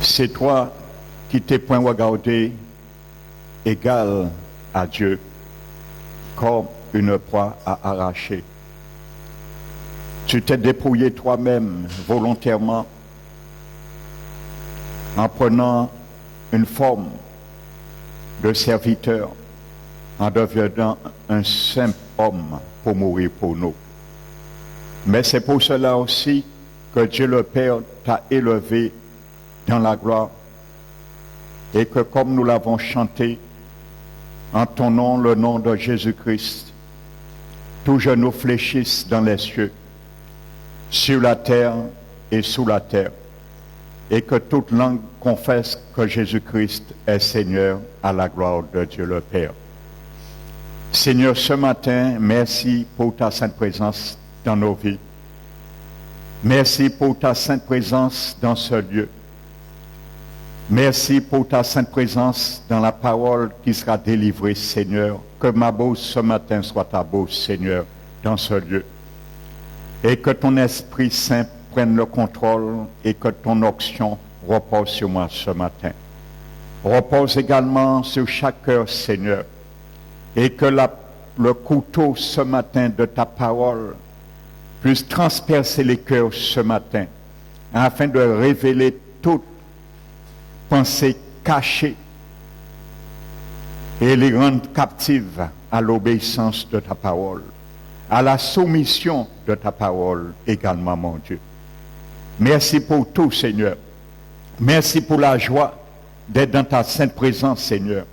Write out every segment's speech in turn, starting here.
C'est toi qui t'es point regardé égal à Dieu, comme une proie à arracher. Tu t'es dépouillé toi-même volontairement en prenant une forme de serviteur, en devenant un simple homme pour mourir pour nous. Mais c'est pour cela aussi que Dieu le Père t'a élevé dans la gloire et que comme nous l'avons chanté, en ton nom, le nom de Jésus-Christ, tous genoux fléchissent dans les cieux, sur la terre et sous la terre, et que toute langue confesse que Jésus-Christ est Seigneur à la gloire de Dieu le Père. Seigneur, ce matin, merci pour ta sainte présence dans nos vies. Merci pour ta sainte présence dans ce lieu. Merci pour ta sainte présence dans la parole qui sera délivrée, Seigneur. Que ma bouche ce matin soit ta bouche, Seigneur, dans ce lieu. Et que ton Esprit Saint prenne le contrôle et que ton onction repose sur moi ce matin. Repose également sur chaque cœur, Seigneur. Et que le couteau ce matin de ta parole puisse transpercer les cœurs ce matin, afin de révéler toute pensée cachée et les rendre captives à l'obéissance de ta parole, à la soumission de ta parole également, mon Dieu. Merci pour tout, Seigneur. Merci pour la joie d'être dans ta sainte présence, Seigneur.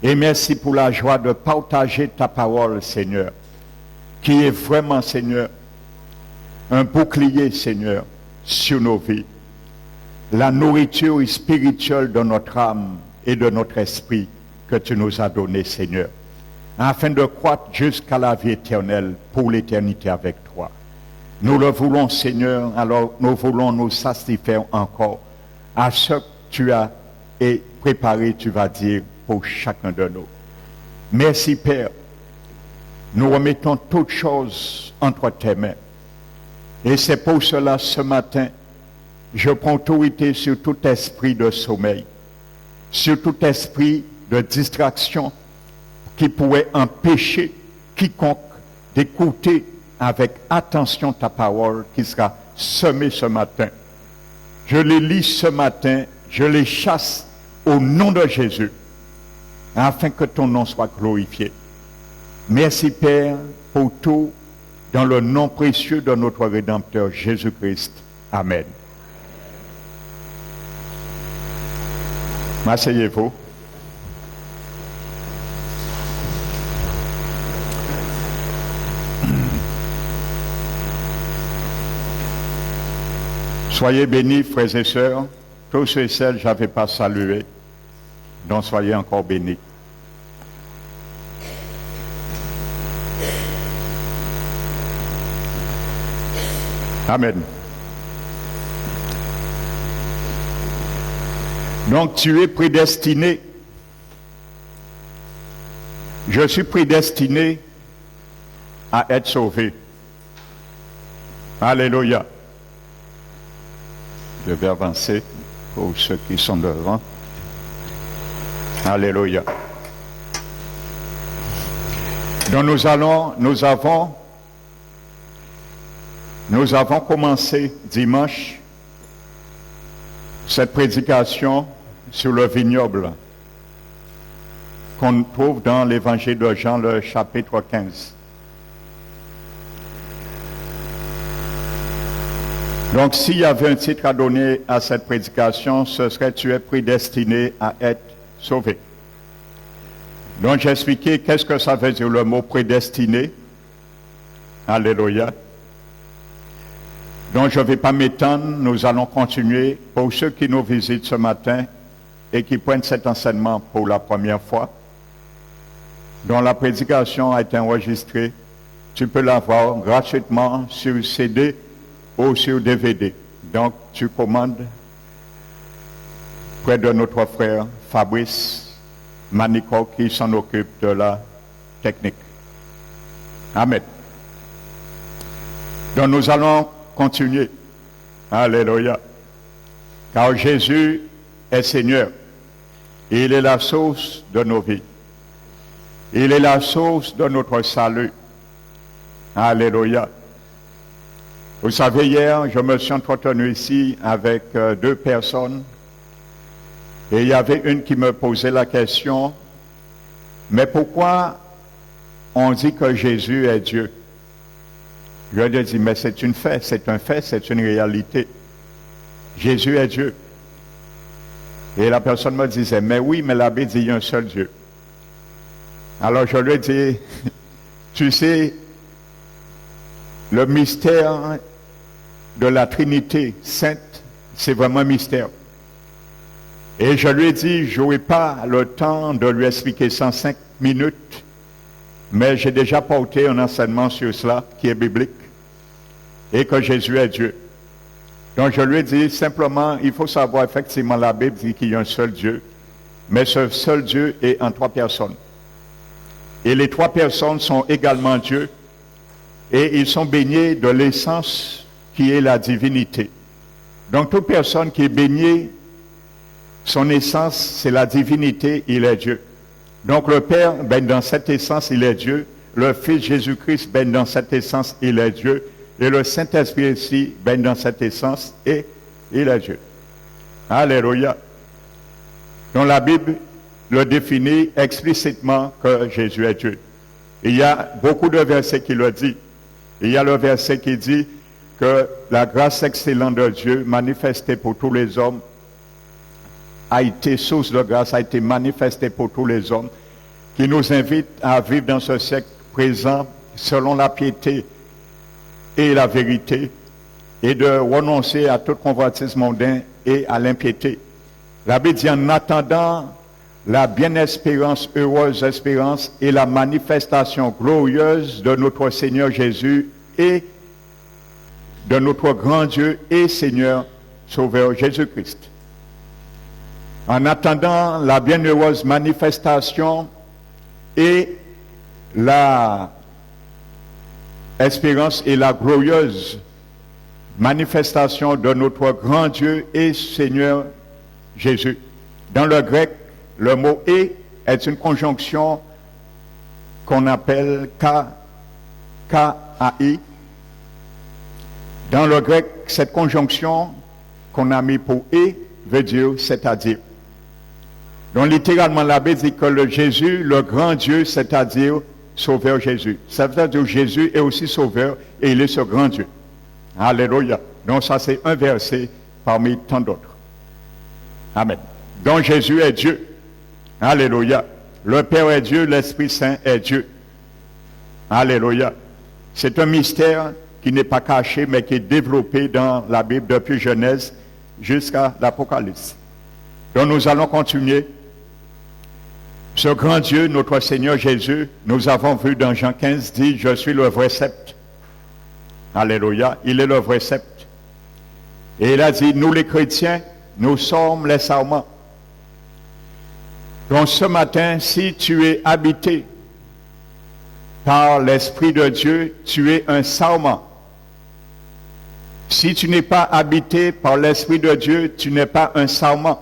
Et merci pour la joie de partager ta parole, Seigneur, qui est vraiment, Seigneur, un bouclier, Seigneur, sur nos vies. La nourriture spirituelle de notre âme et de notre esprit que tu nous as donnée, Seigneur, afin de croître jusqu'à la vie éternelle pour l'éternité avec toi. Nous le voulons, Seigneur, alors nous voulons nous satisfaire encore à ce que tu as préparé, tu vas dire, pour chacun de nous. Merci, Père. Nous remettons toutes choses entre tes mains. Et c'est pour cela, ce matin, je prends autorité sur tout esprit de sommeil, sur tout esprit de distraction qui pourrait empêcher quiconque d'écouter avec attention ta parole qui sera semée ce matin. Je les lis ce matin, je les chasse au nom de Jésus, afin que ton nom soit glorifié. Merci, Père, pour tout, dans le nom précieux de notre Rédempteur Jésus-Christ. Amen. Asseyez-vous. Soyez bénis, frères et sœurs. Tous ceux et celles que je n'avais pas salués, donc soyez encore bénis. Amen. Donc tu es prédestiné. Je suis prédestiné à être sauvé. Alléluia. Je vais avancer pour ceux qui sont devant. Alléluia. Donc nous avons commencé dimanche cette prédication sur le vignoble qu'on trouve dans l'évangile de Jean, le chapitre 15. Donc, s'il y avait un titre à donner à cette prédication, ce serait « Tu es prédestiné à être sauvé ». Donc, j'ai expliqué qu'est-ce que ça veut dire le mot « prédestiné ». Alléluia. Donc, je ne vais pas m'étendre, nous allons continuer. Pour ceux qui nous visitent ce matin et qui prennent cet enseignement pour la première fois, dont la prédication a été enregistrée, tu peux l'avoir gratuitement sur CD ou sur DVD. Donc, tu commandes près de notre frère Fabrice Manico qui s'en occupe de la technique. Amen. Donc, nous allons continuer. Alléluia. Car Jésus est Seigneur. Il est la source de nos vies. Il est la source de notre salut. Alléluia. Vous savez, hier, je me suis entretenu ici avec deux personnes et il y avait une qui me posait la question, mais pourquoi on dit que Jésus est Dieu? Je lui ai dit, mais c'est un fait, c'est une réalité. Jésus est Dieu. Et la personne me disait, mais oui, mais la Bible dit il y a un seul Dieu. Alors je lui ai dit, tu sais, le mystère de la Trinité sainte, c'est vraiment un mystère. Et je lui ai dit, je n'aurai pas le temps de lui expliquer ça en 5 minutes, mais j'ai déjà porté un enseignement sur cela qui est biblique et que Jésus est Dieu. Donc je lui ai dit simplement, il faut savoir effectivement la Bible dit qu'il y a un seul Dieu, mais ce seul Dieu est en 3 personnes. Et les 3 personnes sont également Dieu et ils sont baignés de l'essence qui est la divinité. Donc toute personne qui est baignée, son essence c'est la divinité, il est Dieu. Donc le Père baigne dans cette essence, il est Dieu. Le Fils Jésus-Christ baigne dans cette essence, il est Dieu. Et le Saint-Esprit ici baigne dans cette essence et il est Dieu. Alléluia. Donc la Bible le définit explicitement que Jésus est Dieu. Il y a beaucoup de versets qui le disent. Il y a le verset qui dit que la grâce excellente de Dieu manifestée pour tous les hommes a été source de grâce, a été manifestée pour tous les hommes, qui nous invite à vivre dans ce siècle présent selon la piété et la vérité, et de renoncer à toute convoitise mondaine et à l'impiété. La Bible dit en attendant la bien-espérance, heureuse espérance et la manifestation glorieuse de notre Seigneur Jésus et de notre grand Dieu et Seigneur Sauveur Jésus-Christ. En attendant la bienheureuse manifestation et la espérance et la glorieuse manifestation de notre grand Dieu et Seigneur Jésus. Dans le grec, le mot « et » est une conjonction qu'on appelle « K-A-I ». Dans le grec, cette conjonction qu'on a mis pour « et » veut dire « c'est-à-dire ». Donc littéralement, la Bible dit que le Jésus, le grand Dieu, c'est-à-dire Sauveur Jésus. Ça veut dire que Jésus est aussi Sauveur et il est ce grand Dieu. Alléluia. Donc ça c'est un verset parmi tant d'autres. Amen. Donc Jésus est Dieu. Alléluia. Le Père est Dieu, l'Esprit Saint est Dieu. Alléluia. C'est un mystère qui n'est pas caché mais qui est développé dans la Bible depuis Genèse jusqu'à l'Apocalypse. Donc nous allons continuer. Ce grand Dieu, notre Seigneur Jésus, nous avons vu dans Jean 15, dit, je suis le vrai sceptre. Alléluia, il est le vrai sceptre. Et il a dit, nous les chrétiens, nous sommes les sarments. Donc ce matin, si tu es habité par l'Esprit de Dieu, tu es un sarment. Si tu n'es pas habité par l'Esprit de Dieu, tu n'es pas un sarment.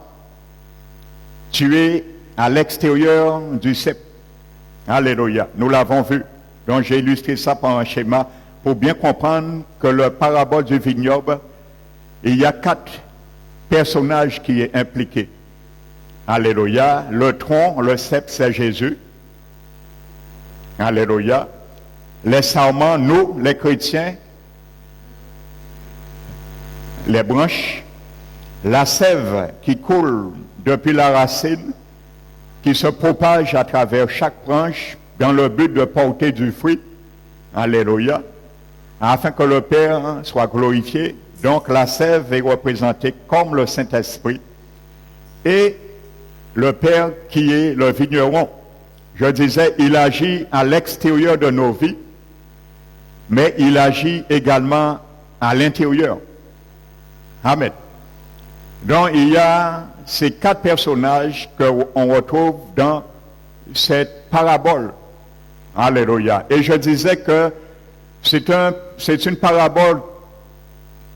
Tu es à l'extérieur du sceptre. Alléluia. Nous l'avons vu. Donc j'ai illustré ça par un schéma pour bien comprendre que le parabole du vignoble, il y a 4 personnages qui est impliqué. Alléluia. Le tronc, le sceptre, c'est Jésus. Alléluia. Les sarments, nous, les chrétiens, les branches, la sève qui coule depuis la racine, qui se propage à travers chaque branche dans le but de porter du fruit. Alléluia. Afin que le Père soit glorifié. Donc la sève est représentée comme le Saint-Esprit. Et le Père qui est le vigneron. Je disais, il agit à l'extérieur de nos vies, mais il agit également à l'intérieur. Amen. Donc il y a ces 4 personnages qu'on retrouve dans cette parabole. Alléluia. Et je disais que c'est une parabole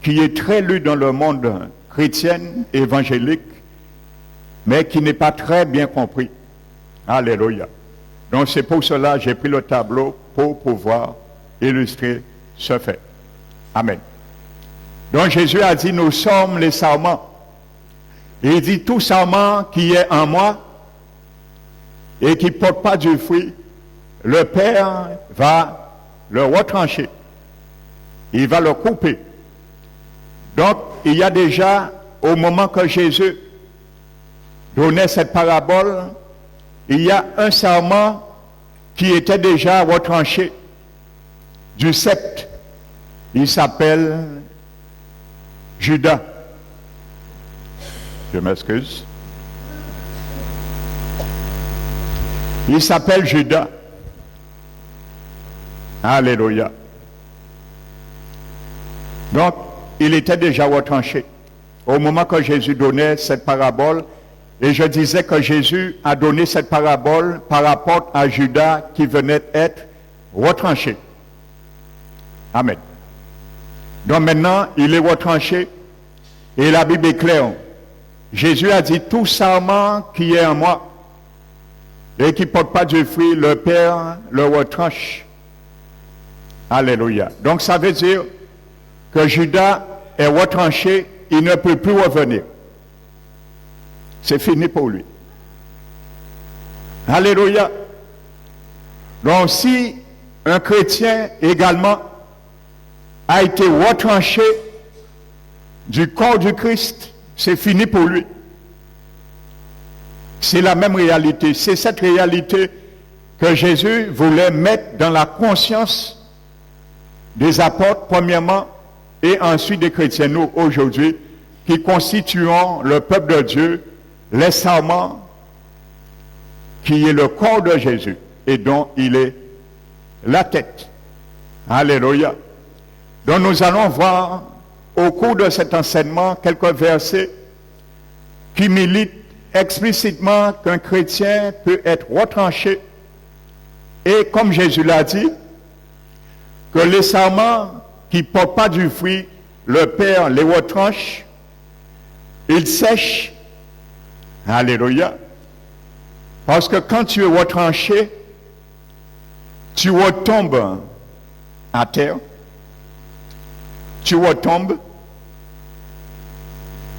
qui est très lue dans le monde chrétien, évangélique, mais qui n'est pas très bien compris. Alléluia. Donc c'est pour cela que j'ai pris le tableau pour pouvoir illustrer ce fait. Amen. Donc Jésus a dit, nous sommes les sarments. Il dit, tout sarment qui est en moi et qui ne porte pas du fruit, le Père va le retrancher. Il va le couper. Donc, il y a déjà, au moment que Jésus donnait cette parabole, il y a un sarment qui était déjà retranché du sceptre. Il s'appelle Judas. Je m'excuse. Il s'appelle Judas. Alléluia. Donc, il était déjà retranché. Au moment que Jésus donnait cette parabole, et je disais que Jésus a donné cette parabole par rapport à Judas qui venait être retranché. Amen. Donc maintenant, il est retranché et la Bible est claire. Jésus a dit, tout sarment qui est en moi et qui ne porte pas de fruit, le Père le retranche. Alléluia. Donc ça veut dire que Judas est retranché, il ne peut plus revenir. C'est fini pour lui. Alléluia. Donc si un chrétien également a été retranché du corps du Christ, c'est fini pour lui. C'est la même réalité. C'est cette réalité que Jésus voulait mettre dans la conscience des apôtres, premièrement, et ensuite des chrétiens, nous, aujourd'hui, qui constituons le peuple de Dieu, les sarments, qui est le corps de Jésus, et dont il est la tête. Alléluia. Donc nous allons voir au cours de cet enseignement quelques versets qui militent explicitement qu'un chrétien peut être retranché. Et comme Jésus l'a dit, que les sarments qui ne portent pas du fruit, le Père les retranche, ils sèchent. Alléluia. Parce que quand tu es retranché, tu retombes à terre, tu retombes,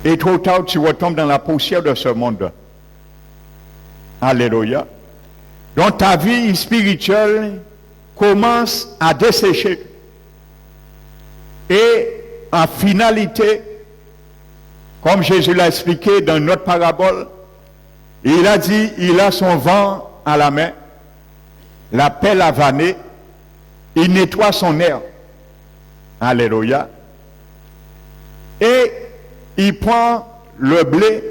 et trop tard, tu retombes dans la poussière de ce monde. Alléluia. Donc ta vie spirituelle commence à dessécher. Et en finalité, comme Jésus l'a expliqué dans notre parabole, il a dit, il a son vent à la main, la pelle à vanner, il nettoie son air. Alléluia. Et il prend le blé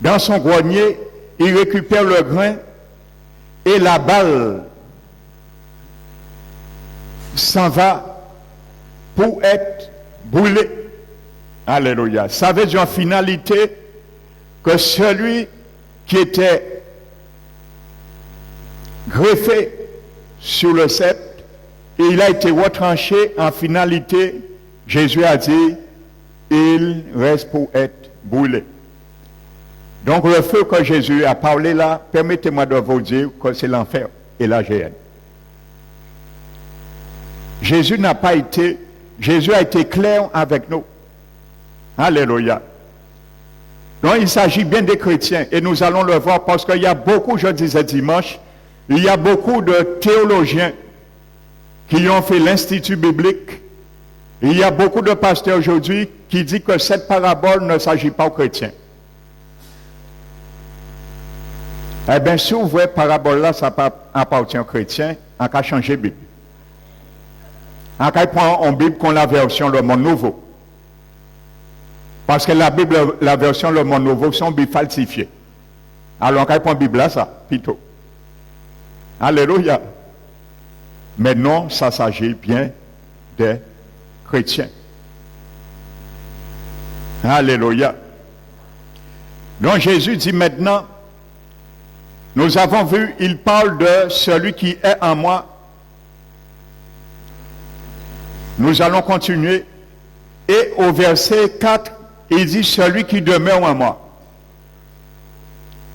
dans son grenier, il récupère le grain et la balle s'en va pour être brûlée. Alléluia. Ça veut dire en finalité que celui qui était greffé sur le sceptre, et il a été retranché, en finalité, Jésus a dit, il reste pour être brûlé. Donc le feu que Jésus a parlé là, permettez-moi de vous dire que c'est l'enfer et la géhenne. Jésus a été clair avec nous. Alléluia. Donc il s'agit bien des chrétiens et nous allons le voir parce qu'il y a beaucoup, je disais dimanche, il y a beaucoup de théologiens qui ont fait l'Institut biblique. Il y a beaucoup de pasteurs aujourd'hui qui disent que cette parabole ne s'agit pas aux chrétiens. Eh bien, si vous voyez parabole là, ça appartient aux chrétiens, on peut changer la Bible. On peut prendre une Bible qu'on la version Le Monde Nouveau. Parce que la Bible, la version Le Monde Nouveau, sont Bibles falsifiées. Alors on peut prendre la Bible là, ça, plutôt. Alléluia. Mais non, ça s'agit bien des chrétiens. Alléluia. Donc Jésus dit maintenant, nous avons vu, il parle de celui qui est en moi. Nous allons continuer. Et au verset 4, il dit celui qui demeure en moi.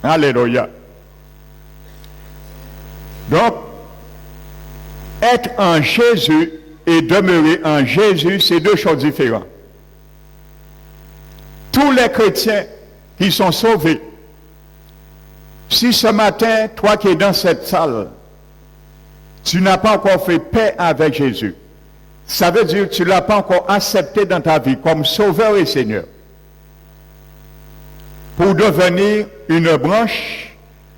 Alléluia. Donc, être en Jésus et demeurer en Jésus, c'est deux choses différentes. Tous les chrétiens qui sont sauvés, si ce matin, toi qui es dans cette salle, tu n'as pas encore fait paix avec Jésus, ça veut dire que tu ne l'as pas encore accepté dans ta vie comme Sauveur et Seigneur. Pour devenir une branche,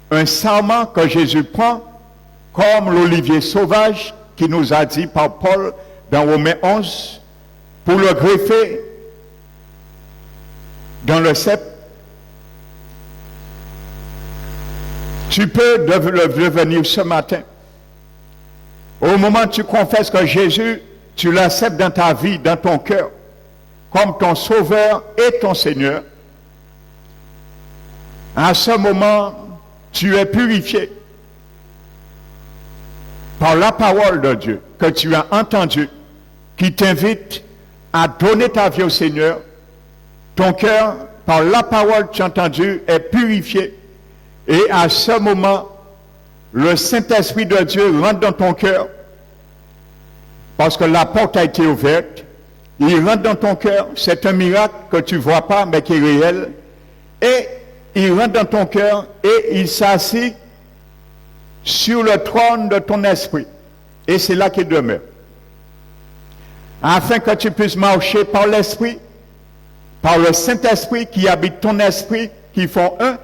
un sarment que Jésus prend, comme l'olivier sauvage qui nous a dit par Paul dans Romains 11, pour le greffer dans le cep. Tu peux devenir ce matin. Au moment où tu confesses que Jésus, tu l'acceptes dans ta vie, dans ton cœur, comme ton Sauveur et ton Seigneur, à ce moment, tu es purifié par la parole de Dieu que tu as entendue, qui t'invite à donner ta vie au Seigneur. Ton cœur, par la parole que tu as entendue, est purifié. Et à ce moment, le Saint-Esprit de Dieu rentre dans ton cœur, parce que la porte a été ouverte. Il rentre dans ton cœur. C'est un miracle que tu ne vois pas, mais qui est réel. Et il rentre dans ton cœur et il s'assit sur le trône de ton esprit. Et c'est là qu'il demeure. Afin que tu puisses marcher par l'esprit, par le Saint-Esprit qui habite ton esprit, qui font un,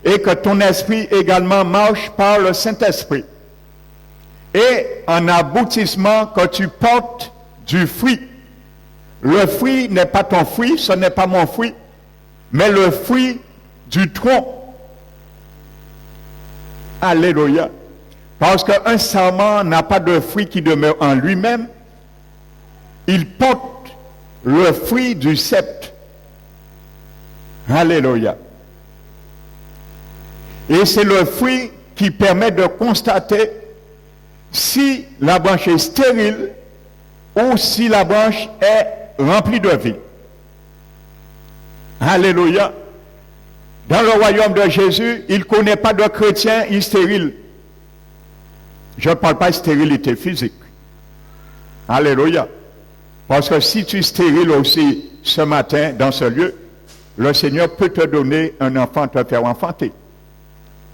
et que ton esprit également marche par le Saint-Esprit. Et en aboutissement, que tu portes du fruit. Le fruit n'est pas ton fruit, ce n'est pas mon fruit, mais le fruit du tronc. Alléluia. Parce qu'un sarment n'a pas de fruit qui demeure en lui-même. Il porte le fruit du sceptre. Alléluia. Et c'est le fruit qui permet de constater si la branche est stérile ou si la branche est remplie de vie. Alléluia. Dans le royaume de Jésus, il ne connaît pas de chrétien stérile. Je ne parle pas de stérilité physique. Alléluia. Parce que si tu es stérile aussi ce matin dans ce lieu, le Seigneur peut te donner un enfant, te faire enfanter.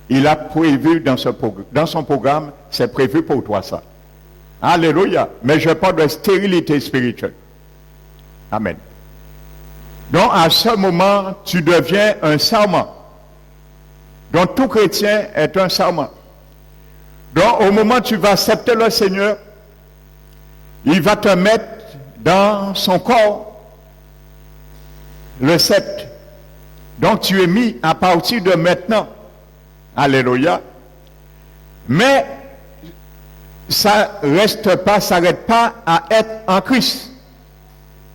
Il a prévu dans son programme, c'est prévu pour toi ça. Alléluia. Mais je parle de stérilité spirituelle. Amen. Donc à ce moment, tu deviens un sarment. Donc tout chrétien est un sarment. Donc au moment où tu vas accepter le Seigneur, il va te mettre dans son corps le sceptre. Donc tu es mis à partir de maintenant. Alléluia. Mais ça reste pas, s'arrête pas à être en Christ.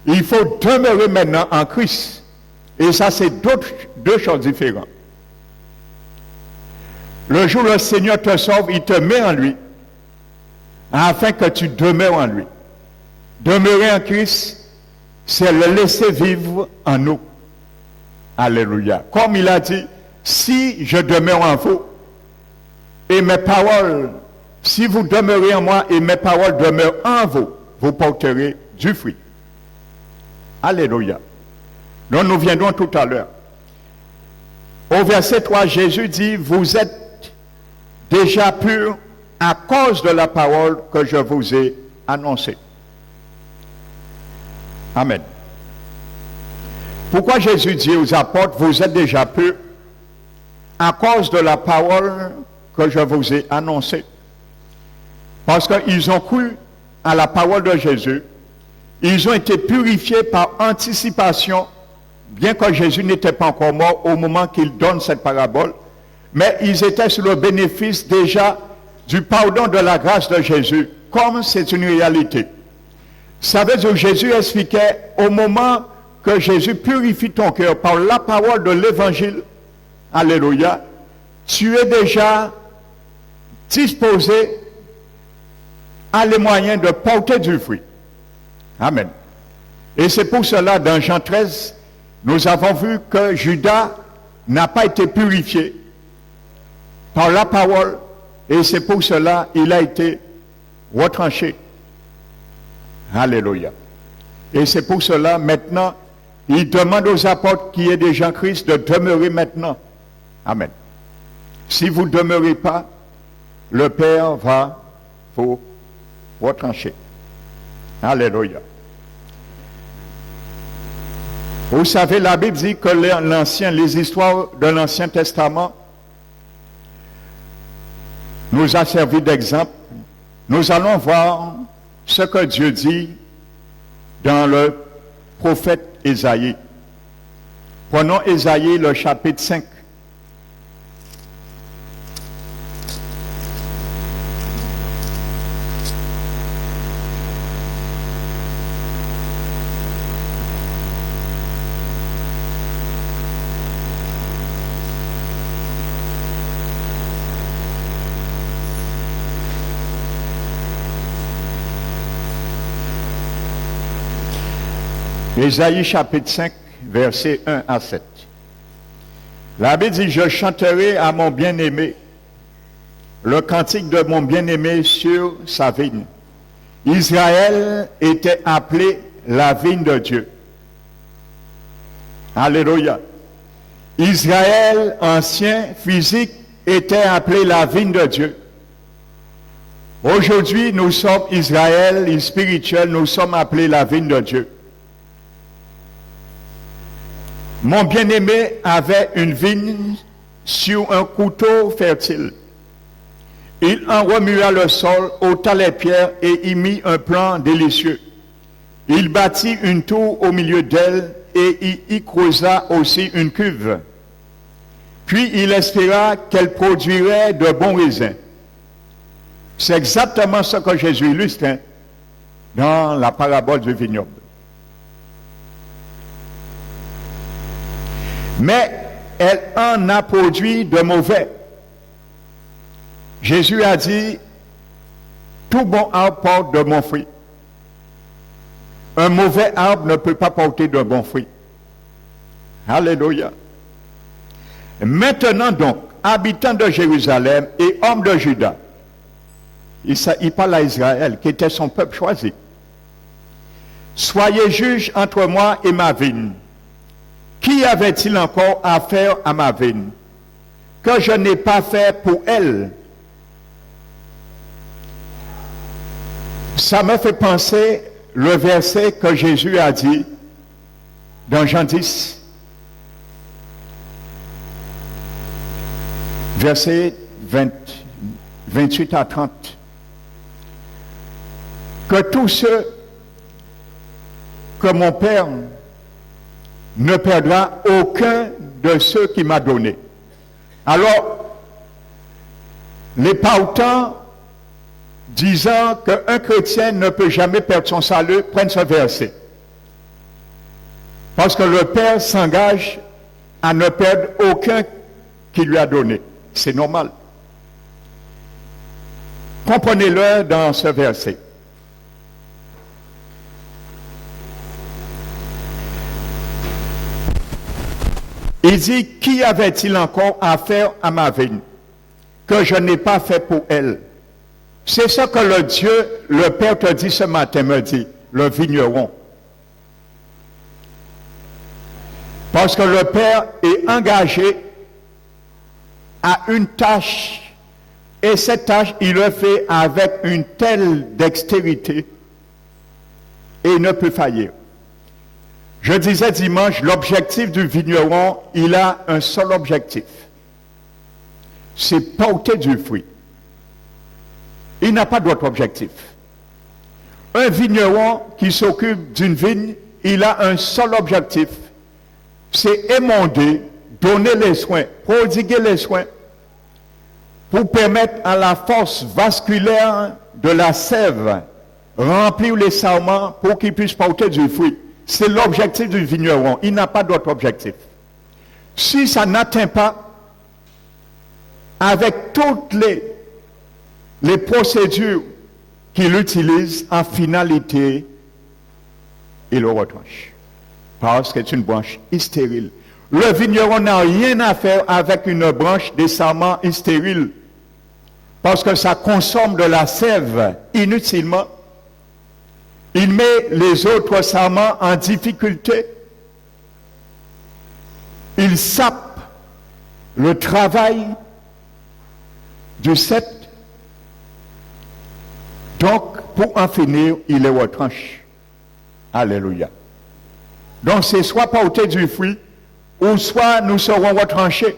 Il faut demeurer maintenant en Christ. Et ça, c'est deux choses différentes. Le jour où le Seigneur te sauve, il te met en lui, afin que tu demeures en lui. Demeurer en Christ, c'est le laisser vivre en nous. Alléluia. Comme il a dit, si je demeure en vous, et mes paroles, si vous demeurez en moi et mes paroles demeurent en vous, vous porterez du fruit. Alléluia. Donc nous viendrons tout à l'heure. Au verset 3, Jésus dit, vous êtes déjà purs à cause de la parole que je vous ai annoncée. Amen. Pourquoi Jésus dit aux apôtres, vous êtes déjà purs à cause de la parole que je vous ai annoncée? Parce qu'ils ont cru à la parole de Jésus. Ils ont été purifiés par anticipation, bien que Jésus n'était pas encore mort au moment qu'il donne cette parabole, mais ils étaient sur le bénéfice déjà du pardon de la grâce de Jésus, comme c'est une réalité. Ça veut dire que Jésus expliquait, au moment que Jésus purifie ton cœur par la parole de l'évangile, alléluia, tu es déjà disposé à les moyens de porter du fruit. Amen. Et c'est pour cela, dans Jean 13, nous avons vu que Judas n'a pas été purifié par la parole, et c'est pour cela qu'il a été retranché. Alléluia. Et c'est pour cela, maintenant, il demande aux apôtres qui est déjà en Christ de demeurer maintenant. Amen. Si vous ne demeurez pas, le Père va vous retrancher. Alléluia. Vous savez, la Bible dit que les histoires de l'Ancien Testament nous a servi d'exemple. Nous allons voir ce que Dieu dit dans le prophète Ésaïe. Prenons Ésaïe, le chapitre 5. Ésaïe chapitre 5, versets 1 à 7. La Bible dit, je chanterai à mon bien-aimé le cantique de mon bien-aimé sur sa vigne. Israël était appelé la vigne de Dieu. Alléluia. Israël ancien, physique, était appelé la vigne de Dieu. Aujourd'hui, nous sommes Israël spirituel, nous sommes appelés la vigne de Dieu. Mon bien-aimé avait une vigne sur un couteau fertile. Il en remua le sol, ôta les pierres et y mit un plan délicieux. Il bâtit une tour au milieu d'elle et y creusa aussi une cuve. Puis il espéra qu'elle produirait de bons raisins. C'est exactement ce que Jésus illustre dans la parabole du vignoble. Mais elle en a produit de mauvais. Jésus a dit, tout bon arbre porte de bons fruits. Un mauvais arbre ne peut pas porter de bons fruits. Alléluia. Maintenant donc, habitants de Jérusalem et hommes de Juda, il parle à Israël, qui était son peuple choisi. Soyez juges entre moi et ma vigne. Qui avait-il encore à faire à ma vigne que je n'ai pas fait pour elle? Ça me fait penser le verset que Jésus a dit dans Jean 10, verset 28 à 30. Que tous ceux que mon Père ne perdra aucun de ceux qui m'a donné. Alors, les pautans disant qu'un chrétien ne peut jamais perdre son salut prennent ce verset. Parce que le Père s'engage à ne perdre aucun qu'il lui a donné. C'est normal. Comprenez-le dans ce verset. Il dit, qui avait-il encore à faire à ma vigne que je n'ai pas fait pour elle? C'est ce que le Dieu, le Père te dit ce matin, me dit, le vigneron. Parce que le Père est engagé à une tâche, et cette tâche, il le fait avec une telle dextérité, et il ne peut faillir. Je disais dimanche, l'objectif du vigneron, il a un seul objectif. C'est porter du fruit. Il n'a pas d'autre objectif. Un vigneron qui s'occupe d'une vigne, il a un seul objectif. C'est émonder, donner les soins, prodiguer les soins, pour permettre à la force vasculaire de la sève remplir les sarments pour qu'il puisse porter du fruit. C'est l'objectif du vigneron. Il n'a pas d'autre objectif. Si ça n'atteint pas, avec toutes les procédures qu'il utilise, en finalité, il le retranche. Parce que c'est une branche stérile. Le vigneron n'a rien à faire avec une branche des sarments stériles, parce que ça consomme de la sève inutilement. Il met les autres sarments en difficulté. Il sape le travail du cep. Donc, pour en finir, il les retranche. Alléluia. Donc, c'est soit porter du fruit, ou soit nous serons retranchés,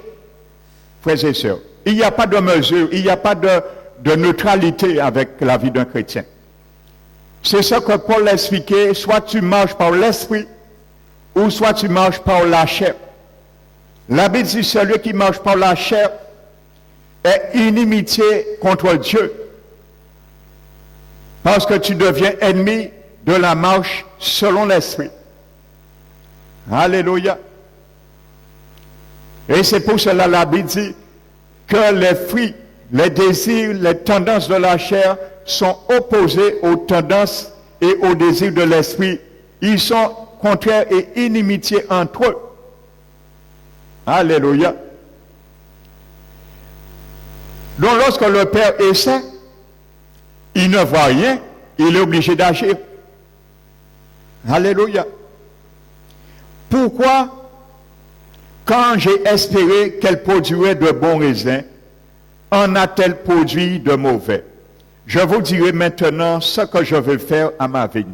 frères et sœurs. Il n'y a pas de mesure, il n'y a pas de neutralité avec la vie d'un chrétien. C'est ce que Paul expliquait, soit tu marches par l'esprit, ou soit tu marches par la chair. La Bible dit, celui qui marche par la chair est inimitié contre Dieu. Parce que tu deviens ennemi de la marche selon l'esprit. Alléluia. Et c'est pour cela la Bible dit que les fruits, les désirs, les tendances de la chair sont opposés aux tendances et aux désirs de l'esprit. Ils sont contraires et inimitiés entre eux. Alléluia. Donc lorsque le Père essaie, il ne voit rien, il est obligé d'agir. Alléluia. Pourquoi, quand j'ai espéré qu'elle produirait de bons raisins, en a-t-elle produit de mauvais? Je vous dirai maintenant ce que je veux faire à ma vigne.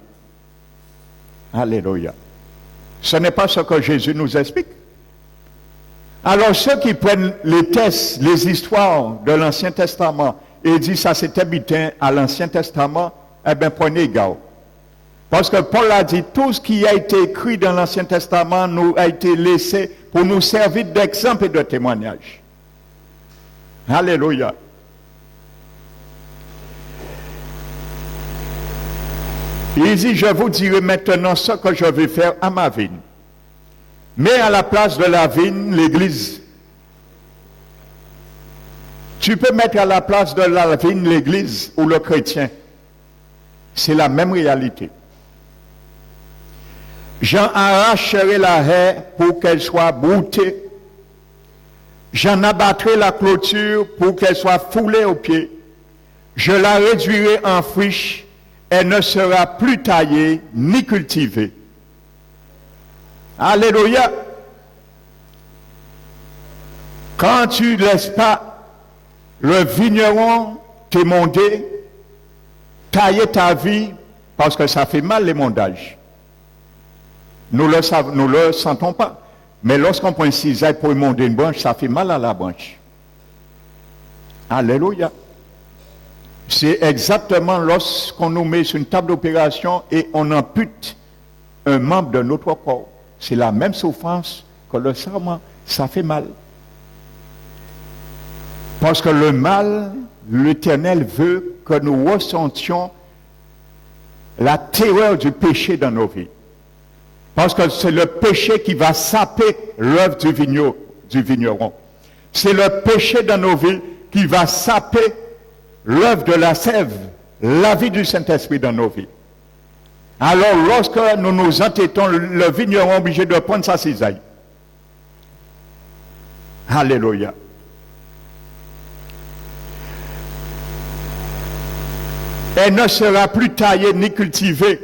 Alléluia. Ce n'est pas ce que Jésus nous explique. Alors ceux qui prennent les textes, les histoires de l'Ancien Testament et disent ça c'était bien à l'Ancien Testament, eh bien prenez garde. Parce que Paul a dit tout ce qui a été écrit dans l'Ancien Testament nous a été laissé pour nous servir d'exemple et de témoignage. Alléluia. Il dit, je vous dirai maintenant ce que je vais faire à ma vigne. Mais à la place de la vigne, l'église. Tu peux mettre à la place de la vigne l'église ou le chrétien. C'est la même réalité. J'en arracherai la haie pour qu'elle soit broutée. J'en abattrai la clôture pour qu'elle soit foulée aux pieds. Je la réduirai en friche. Elle ne sera plus taillée ni cultivée. Alléluia. Quand tu ne laisses pas le vigneron t'émonder, tailler ta vie, parce que ça fait mal l'émondage. Nous le sentons pas. Mais lorsqu'on prend une cisaille pour émonder une branche, ça fait mal à la branche. Alléluia. C'est exactement lorsqu'on nous met sur une table d'opération et on ampute un membre de notre corps. C'est la même souffrance que le serment. Ça fait mal. Parce que le mal, l'Éternel veut que nous ressentions la terreur du péché dans nos vies. Parce que c'est le péché qui va saper l'œuvre du vigneron. C'est le péché dans nos vies qui va saper l'œuvre de la sève, la vie du Saint-Esprit dans nos vies. Alors, lorsque nous nous entêtons, le vigneron est obligé de prendre sa cisaille. Alléluia. Elle ne sera plus taillée ni cultivée.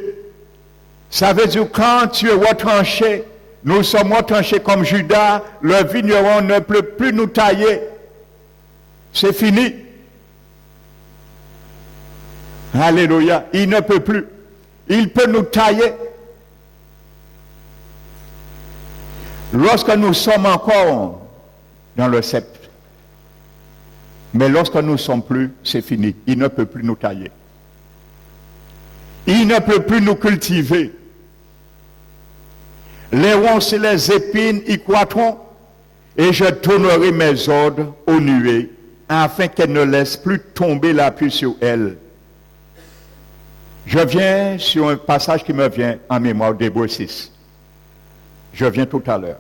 Ça veut dire quand tu es retranché, nous sommes retranchés comme Judas, le vigneron ne peut plus nous tailler. C'est fini. Alléluia. Il ne peut plus. Il peut nous tailler. Lorsque nous sommes encore dans le sceptre. Mais lorsque nous ne sommes plus, c'est fini. Il ne peut plus nous tailler. Il ne peut plus nous cultiver. Les ronces et les épines y croîtront, et je tournerai mes ordres aux nuées, afin qu'elles ne laissent plus tomber la pluie sur elles. Je viens sur un passage qui me vient en mémoire d'Hébreux 6. Je viens tout à l'heure.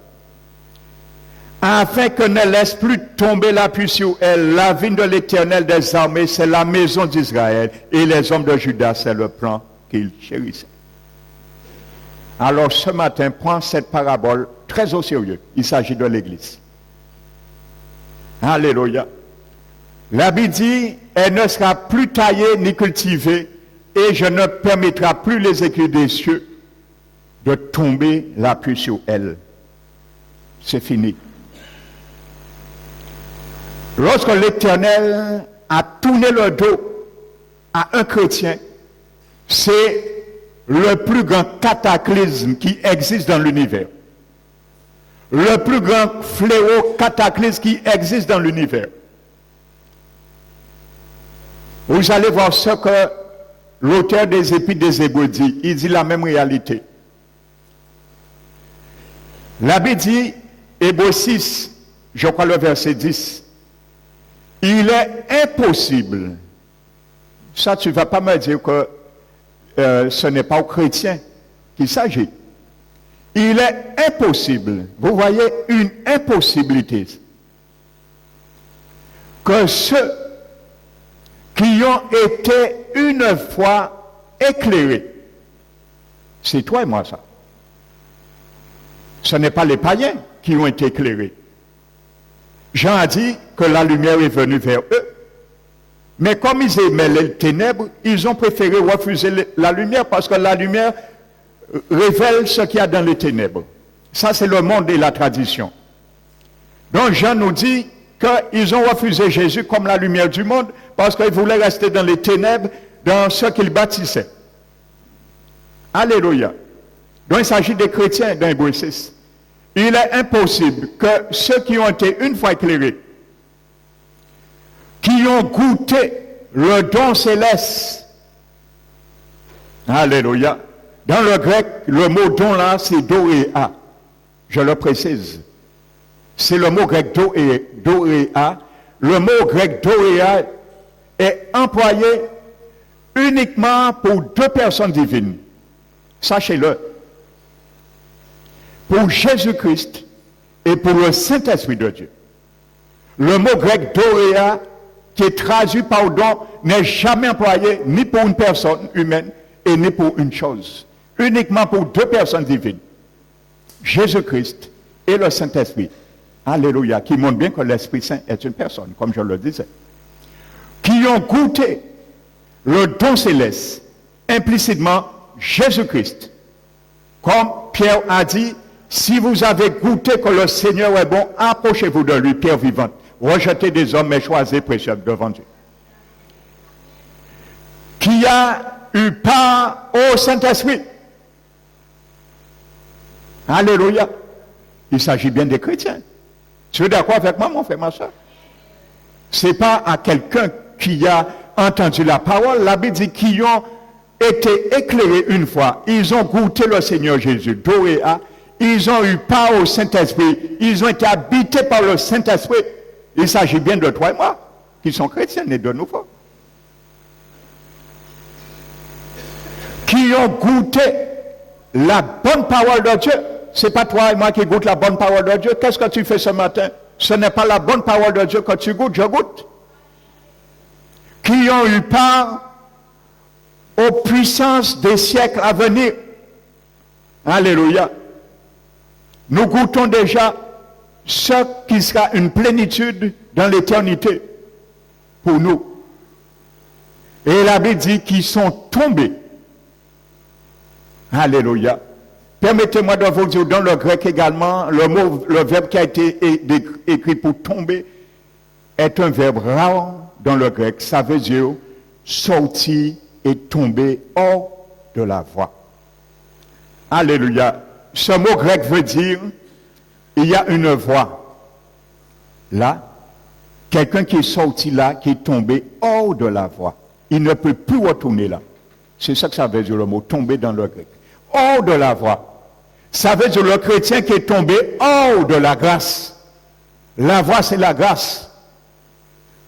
Afin que ne laisse plus tomber la pluie sur elle, la vigne de l'Éternel des armées, c'est la maison d'Israël, et les hommes de Juda, c'est le plan qu'il chérissait. Alors ce matin, prends cette parabole, très au sérieux. Il s'agit de l'Église. Alléluia. La Bible dit, elle ne sera plus taillée ni cultivée, et je ne permettrai plus les écus des cieux de tomber la pluie sur elle. C'est fini. Lorsque l'Éternel a tourné le dos à un chrétien, c'est le plus grand cataclysme qui existe dans l'univers. Le plus grand fléau cataclysme qui existe dans l'univers. Vous allez voir ce que l'auteur des Épîtres des Hébreux dit. Il dit la même réalité. La Bible dit, Hébreux 6, je crois le verset 10, il est impossible, ça tu ne vas pas me dire que ce n'est pas aux chrétiens qu'il s'agit. Il est impossible, vous voyez une impossibilité, que ceux qui ont été une fois éclairés, c'est toi et moi ça. Ce n'est pas les païens qui ont été éclairés. Jean a dit que la lumière est venue vers eux. Mais comme ils aimaient les ténèbres, ils ont préféré refuser la lumière parce que la lumière révèle ce qu'il y a dans les ténèbres. Ça, c'est le monde et la tradition. Donc Jean nous dit qu'ils ont refusé Jésus comme la lumière du monde parce qu'ils voulaient rester dans les ténèbres, dans ce qu'ils bâtissaient. Alléluia. Donc il s'agit des chrétiens dans Hébreux 6. Il est impossible que ceux qui ont été une fois éclairés, qui ont goûté le don céleste, alléluia, dans le grec, le mot don là, c'est doréa, je le précise. C'est le mot grec doréa. Le mot grec doréa est employé uniquement pour deux personnes divines. Sachez-le. Pour Jésus-Christ et pour le Saint-Esprit de Dieu. Le mot grec doréa, qui est traduit par don, n'est jamais employé ni pour une personne humaine et ni pour une chose. Uniquement pour deux personnes divines. Jésus-Christ et le Saint-Esprit. Alléluia. Qui montre bien que l'Esprit Saint est une personne, comme je le disais. Qui ont goûté le don céleste, implicitement Jésus-Christ. Comme Pierre a dit, si vous avez goûté que le Seigneur est bon, approchez-vous de lui, pierre vivante. Rejetez des hommes, mais choisissez précieux devant Dieu. Qui a eu part au Saint-Esprit. Alléluia. Il s'agit bien des chrétiens. Tu es d'accord avec moi, mon frère, ma soeur? Ce n'est pas à quelqu'un qui a entendu la parole. La Bible dit qu'ils ont été éclairés une fois. Ils ont goûté le Seigneur Jésus. Doréa. Ils ont eu part au Saint-Esprit. Ils ont été habités par le Saint-Esprit. Il s'agit bien de toi et moi, qui sont chrétiens et de nouveau. Qui ont goûté la bonne parole de Dieu. Ce n'est pas toi et moi qui goûte la bonne parole de Dieu. Qu'est-ce que tu fais ce matin? Ce n'est pas la bonne parole de Dieu que tu goûtes, je goûte. Qui ont eu part aux puissances des siècles à venir. Alléluia. Nous goûtons déjà ce qui sera une plénitude dans l'éternité pour nous. Et la Bible dit qu'ils sont tombés. Alléluia. Permettez-moi de vous dire dans le grec également, le verbe qui a été écrit pour tomber est un verbe rare dans le grec. Ça veut dire sortir et tomber hors de la voie. Alléluia. Ce mot grec veut dire il y a une voie. Là, quelqu'un qui est sorti là, qui est tombé hors de la voie. Il ne peut plus retourner là. C'est ça que ça veut dire le mot tomber dans le grec. Hors de la voie. Ça veut dire le chrétien qui est tombé hors de la grâce. La voie, c'est la grâce.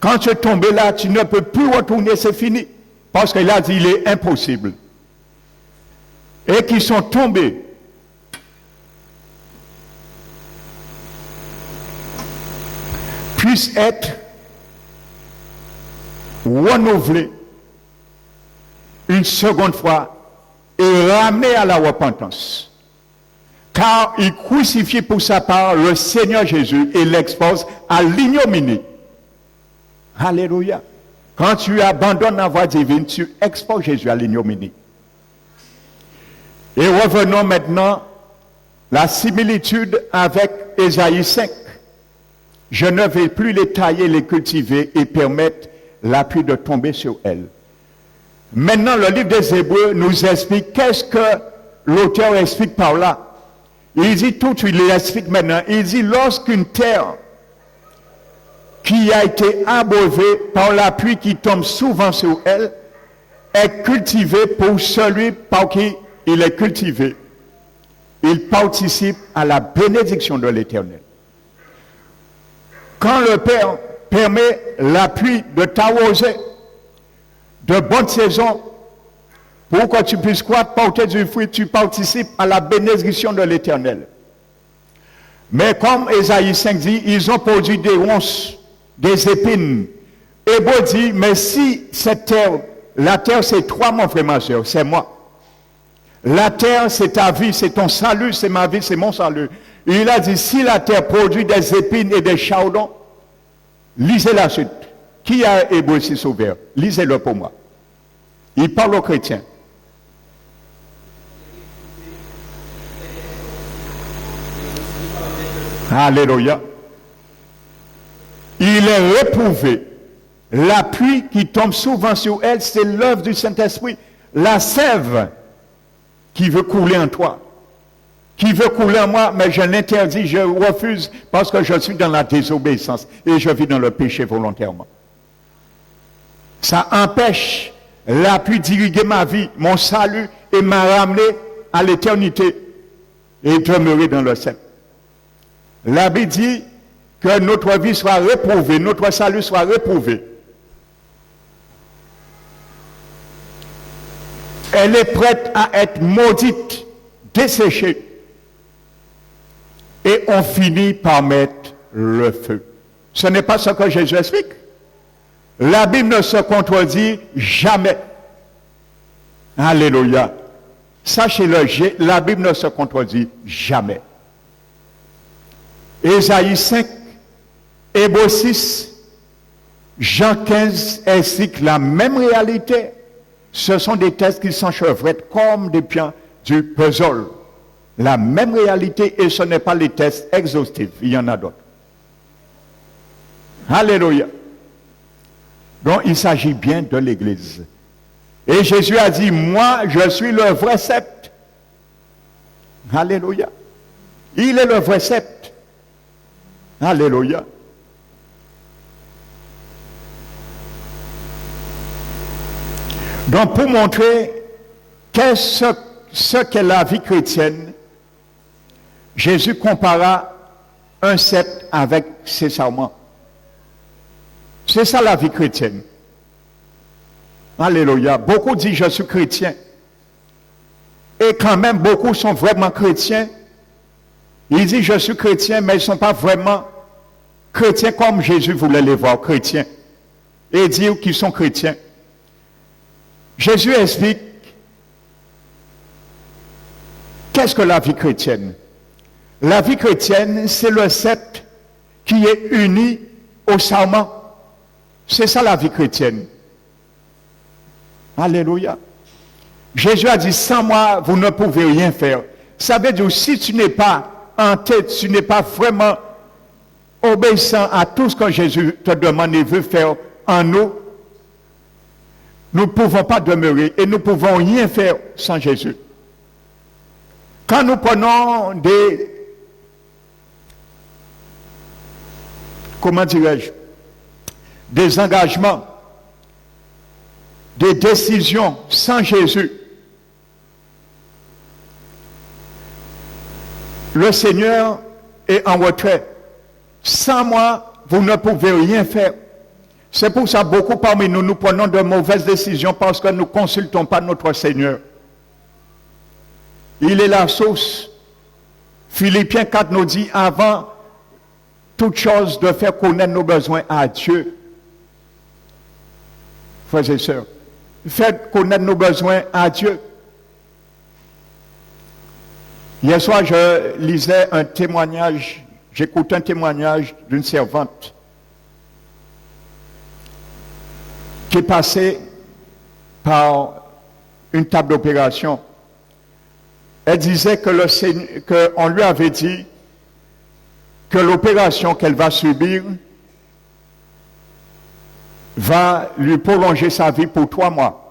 Quand tu es tombé là, tu ne peux plus retourner, c'est fini. Parce qu'il a dit, il est impossible. Et qui sont tombés. Puissent être renouvelés une seconde fois et ramenés à la repentance. car il crucifie pour sa part le Seigneur Jésus et l'expose à l'ignominie. Alléluia. Quand tu abandonnes la voie divine, tu exposes Jésus à l'ignominie. Et revenons maintenant la similitude avec Ésaïe 5. Je ne vais plus les tailler, les cultiver et permettre la pluie de tomber sur elles. Maintenant, le livre des Hébreux nous explique qu'est-ce que l'auteur explique par là. Il dit tout de suite, il explique maintenant, il dit lorsqu'une terre qui a été abreuvée par la pluie qui tombe souvent sur elle est cultivée pour celui par qui il est cultivé, il participe à la bénédiction de l'Éternel. Quand le Père permet la pluie de t'arroser de bonnes saisons pour que tu puisses croître, porter du fruit, tu participes à la bénédiction de l'Éternel. Mais comme Ésaïe 5 dit, ils ont produit des ronces, des épines. Hébreu dit, mais si cette terre, la terre c'est toi mon frère, ma soeur, c'est moi. La terre c'est ta vie, c'est ton salut, c'est ma vie, c'est mon salut. Il a dit, si la terre produit des épines et des chardons, lisez la suite. Qui a Hébreu 6 ouvert? Lisez-le pour moi. Il parle aux chrétiens. Alléluia. Il est réprouvé. La pluie qui tombe souvent sur elle, c'est l'œuvre du Saint-Esprit. La sève qui veut couler en toi, qui veut couler en moi, mais je l'interdis, je refuse parce que je suis dans la désobéissance et je vis dans le péché volontairement. Ça empêche la pluie d'irriguer ma vie, mon salut et m'a ramené à l'éternité et demeurer dans le ciel. La Bible dit que notre vie soit réprouvée, notre salut soit réprouvé. Elle est prête à être maudite, desséchée. Et on finit par mettre le feu. Ce n'est pas ce que Jésus explique. La Bible ne se contredit jamais. Alléluia. Sachez-le, la Bible ne se contredit jamais. Ésaïe 5, Hébreux 6, Jean 15 expliquent la même réalité. Ce sont des textes qui s'enchevêtrent comme des pions du puzzle. La même réalité, et ce n'est pas les textes exhaustifs, il y en a d'autres. Alléluia. Donc il s'agit bien de l'Église. Et Jésus a dit, moi je suis le vrai sceptre. Alléluia. Il est le vrai sceptre. Alléluia. Donc pour montrer ce qu'est la vie chrétienne, Jésus compara un sceptre avec ses sarments. C'est ça la vie chrétienne. Alléluia. Beaucoup disent je suis chrétien. Et quand même beaucoup sont vraiment chrétiens. Ils disent je suis chrétien, mais ils ne sont pas vraiment chrétiens comme Jésus voulait les voir chrétiens. Et dire qu'ils sont chrétiens. Jésus explique qu'est-ce que la vie chrétienne? La vie chrétienne, c'est le sceptre qui est uni au sarment. C'est ça la vie chrétienne. Alléluia. Jésus a dit, sans moi, vous ne pouvez rien faire. Ça veut dire, si tu n'es pas en tête, tu n'es pas vraiment obéissant à tout ce que Jésus te demande et veut faire en nous, nous ne pouvons pas demeurer et nous ne pouvons rien faire sans Jésus. Quand nous prenons des engagements, des décisions sans Jésus, le Seigneur est en retrait. Sans moi, vous ne pouvez rien faire. C'est pour ça que beaucoup parmi nous, nous prenons de mauvaises décisions parce que nous ne consultons pas notre Seigneur. Il est la source. Philippiens 4 nous dit, avant toute chose, de faire connaître nos besoins à Dieu. Frères et sœurs, faites connaître nos besoins à Dieu. Hier soir, je lisais un témoignage, j'écoutais un témoignage d'une servante qui est passée par une table d'opération. Elle disait que on lui avait dit que l'opération qu'elle va subir va lui prolonger sa vie pour 3 mois.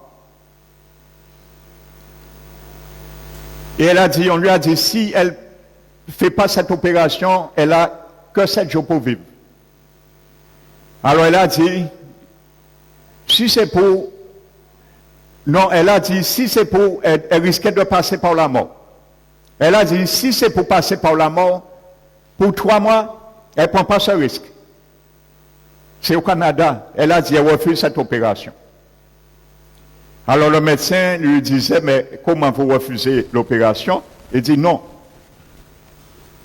Et elle a dit, on lui a dit, si elle ne fait pas cette opération, elle a que 7 jours pour vivre. Alors elle a dit, si c'est pour... Non, elle a dit, si c'est pour... Elle risquait de passer par la mort. Elle a dit, si c'est pour passer par la mort, pour 3 mois, elle ne prend pas ce risque. C'est au Canada. Elle a dit, elle refuse cette opération. Alors le médecin lui disait, mais comment vous refusez l'opération? Il dit, non.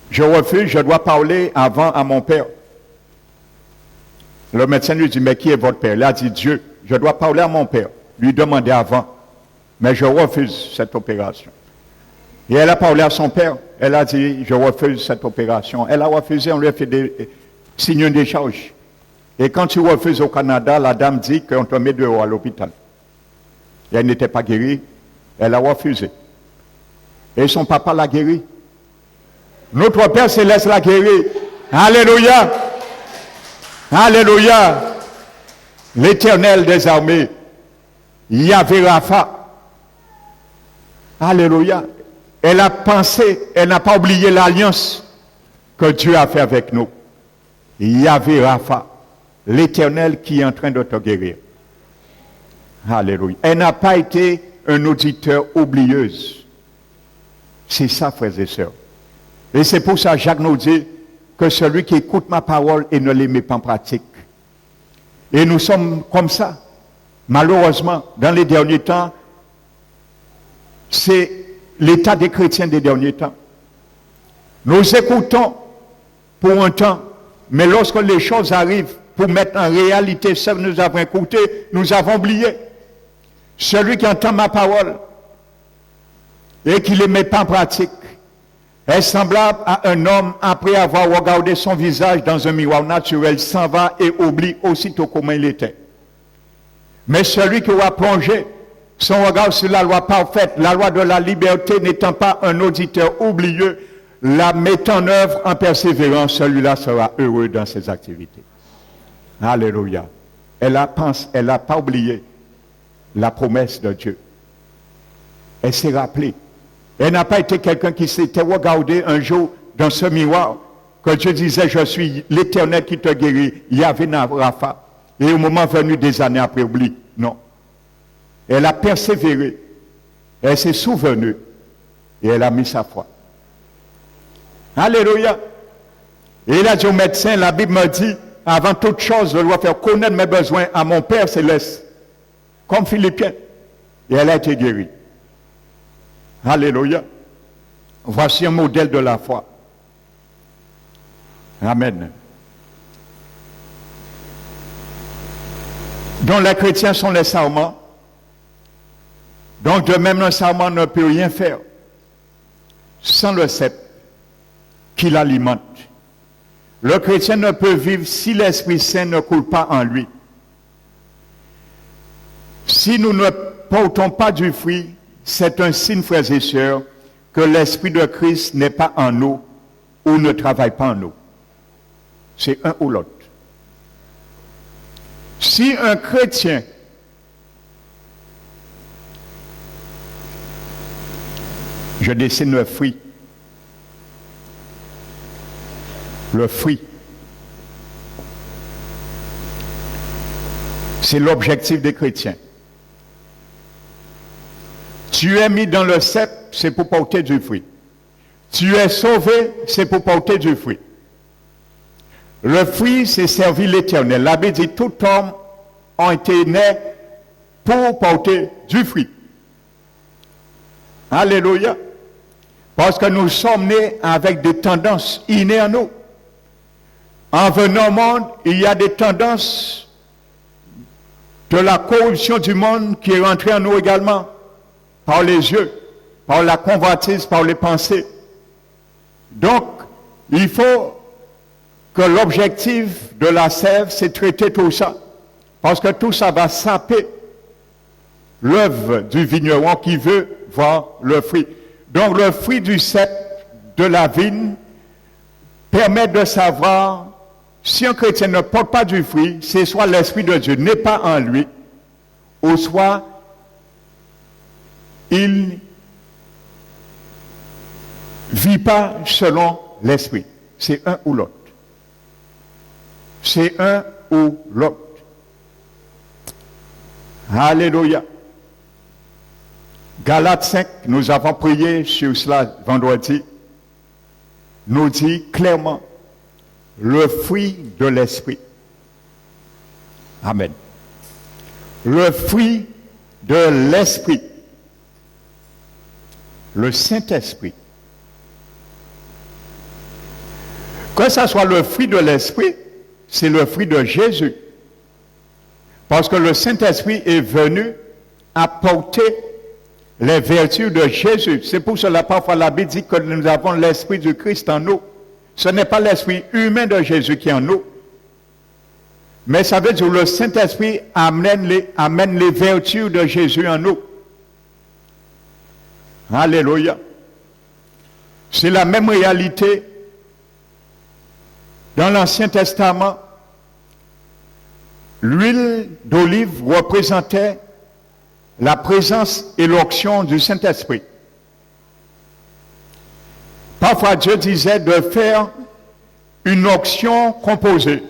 Je refuse, je dois parler avant à mon père. Le médecin lui dit, mais qui est votre père? Il a dit, Dieu. Je dois parler à mon père, lui demander avant. Mais je refuse cette opération. Et elle a parlé à son père. Elle a dit, je refuse cette opération. Elle a refusé, on lui a fait signer une décharge. Et quand tu refuses au Canada, la dame dit qu'on te met dehors à l'hôpital. Et elle n'était pas guérie, elle a refusé. Et son papa l'a guérie. Notre Père Céleste l'a guérie. Alléluia! Alléluia! L'Éternel des armées, Yahvé Rapha. Alléluia! Elle a pensé, elle n'a pas oublié l'alliance que Dieu a fait avec nous. Yahvé Rapha, l'Éternel qui est en train de te guérir. Alléluia. Elle n'a pas été un auditeur oublieuse. C'est ça, frères et sœurs. Et c'est pour ça, Jacques nous dit que celui qui écoute ma parole et ne les met pas en pratique. Et nous sommes comme ça. Malheureusement, dans les derniers temps, c'est l'état des chrétiens des derniers temps. Nous écoutons pour un temps, mais lorsque les choses arrivent pour mettre en réalité ce que nous avons écouté, nous avons oublié. Celui qui entend ma parole et qui ne les met pas en pratique est semblable à un homme après avoir regardé son visage dans un miroir naturel, s'en va et oublie aussitôt comment il était. Mais celui qui aura plongé son regard sur la loi parfaite, la loi de la liberté, n'étant pas un auditeur oublieux, la mettant en œuvre en persévérance, celui-là sera heureux dans ses activités. Alléluia. Elle n'a pas oublié la promesse de Dieu. Elle s'est rappelée. Elle n'a pas été quelqu'un qui s'était regardé un jour dans ce miroir, que Dieu disait, je suis l'Éternel qui te guérit, Yahvé Rapha. Et au moment venu des années après, oublie. Non. Elle a persévéré. Elle s'est souvenue. Et elle a mis sa foi. Alléluia. Et il a dit au médecin, la Bible me dit, avant toute chose, je dois faire connaître mes besoins à mon Père Céleste. Comme Philippiens. Et elle a été guérie. Alléluia. Voici un modèle de la foi. Amen. Donc les chrétiens sont les sarments. Donc de même, un sarment ne peut rien faire sans le cep qui l'alimente. Le chrétien ne peut vivre si l'Esprit Saint ne coule pas en lui. Si nous ne portons pas du fruit, c'est un signe, frères et sœurs, que l'Esprit de Christ n'est pas en nous ou ne travaille pas en nous. C'est un ou l'autre. Si un chrétien je dessine le fruit. Le fruit. C'est l'objectif des chrétiens. Tu es mis dans le cep, c'est pour porter du fruit. Tu es sauvé, c'est pour porter du fruit. Le fruit, c'est servir l'Éternel. La Bible dit, tout homme a été né pour porter du fruit. Alléluia. Parce que nous sommes nés avec des tendances innées en nous. En venant au monde, il y a des tendances de la corruption du monde qui est rentrée en nous également. Par les yeux, par la convoitise, par les pensées. Donc, il faut que l'objectif de la sève, c'est traiter tout ça. Parce que tout ça va saper l'œuvre du vigneron qui veut voir le fruit. Donc, le fruit du cep de la vigne permet de savoir si un chrétien ne porte pas du fruit, c'est soit l'Esprit de Dieu n'est pas en lui, ou soit il ne vit pas selon l'Esprit. C'est un ou l'autre. C'est un ou l'autre. Alléluia. Galates 5, nous avons prié sur cela vendredi, nous dit clairement le fruit de l'Esprit. Amen. Le fruit de l'Esprit. Le Saint-Esprit. Que ce soit le fruit de l'Esprit, c'est le fruit de Jésus. Parce que le Saint-Esprit est venu apporter les vertus de Jésus. C'est pour cela parfois la Bible dit que nous avons l'Esprit du Christ en nous. Ce n'est pas l'Esprit humain de Jésus qui est en nous. Mais ça veut dire que le Saint-Esprit amène les vertus de Jésus en nous. Alléluia. C'est la même réalité dans l'Ancien Testament. L'huile d'olive représentait la présence et l'onction du Saint-Esprit. Parfois, Dieu disait de faire une onction composée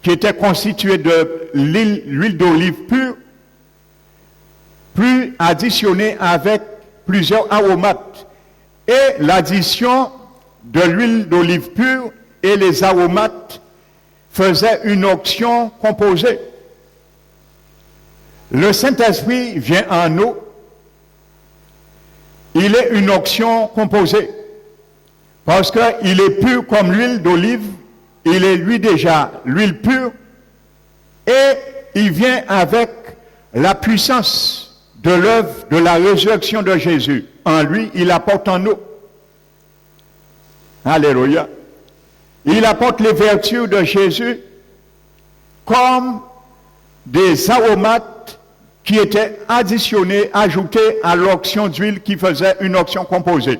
qui était constituée de l'huile d'olive pure, puis additionnée avec plusieurs aromates. Et l'addition de l'huile d'olive pure et les aromates faisait une onction composée. Le Saint-Esprit vient en nous. Il est une onction composée. Parce qu'il est pur comme l'huile d'olive. Il est lui déjà l'huile pure. Et il vient avec la puissance de l'œuvre de la résurrection de Jésus. En lui, il apporte en nous. Alléluia. Il apporte les vertus de Jésus comme des aromates qui étaient additionnés, ajoutés à l'onction d'huile qui faisait une onction composée.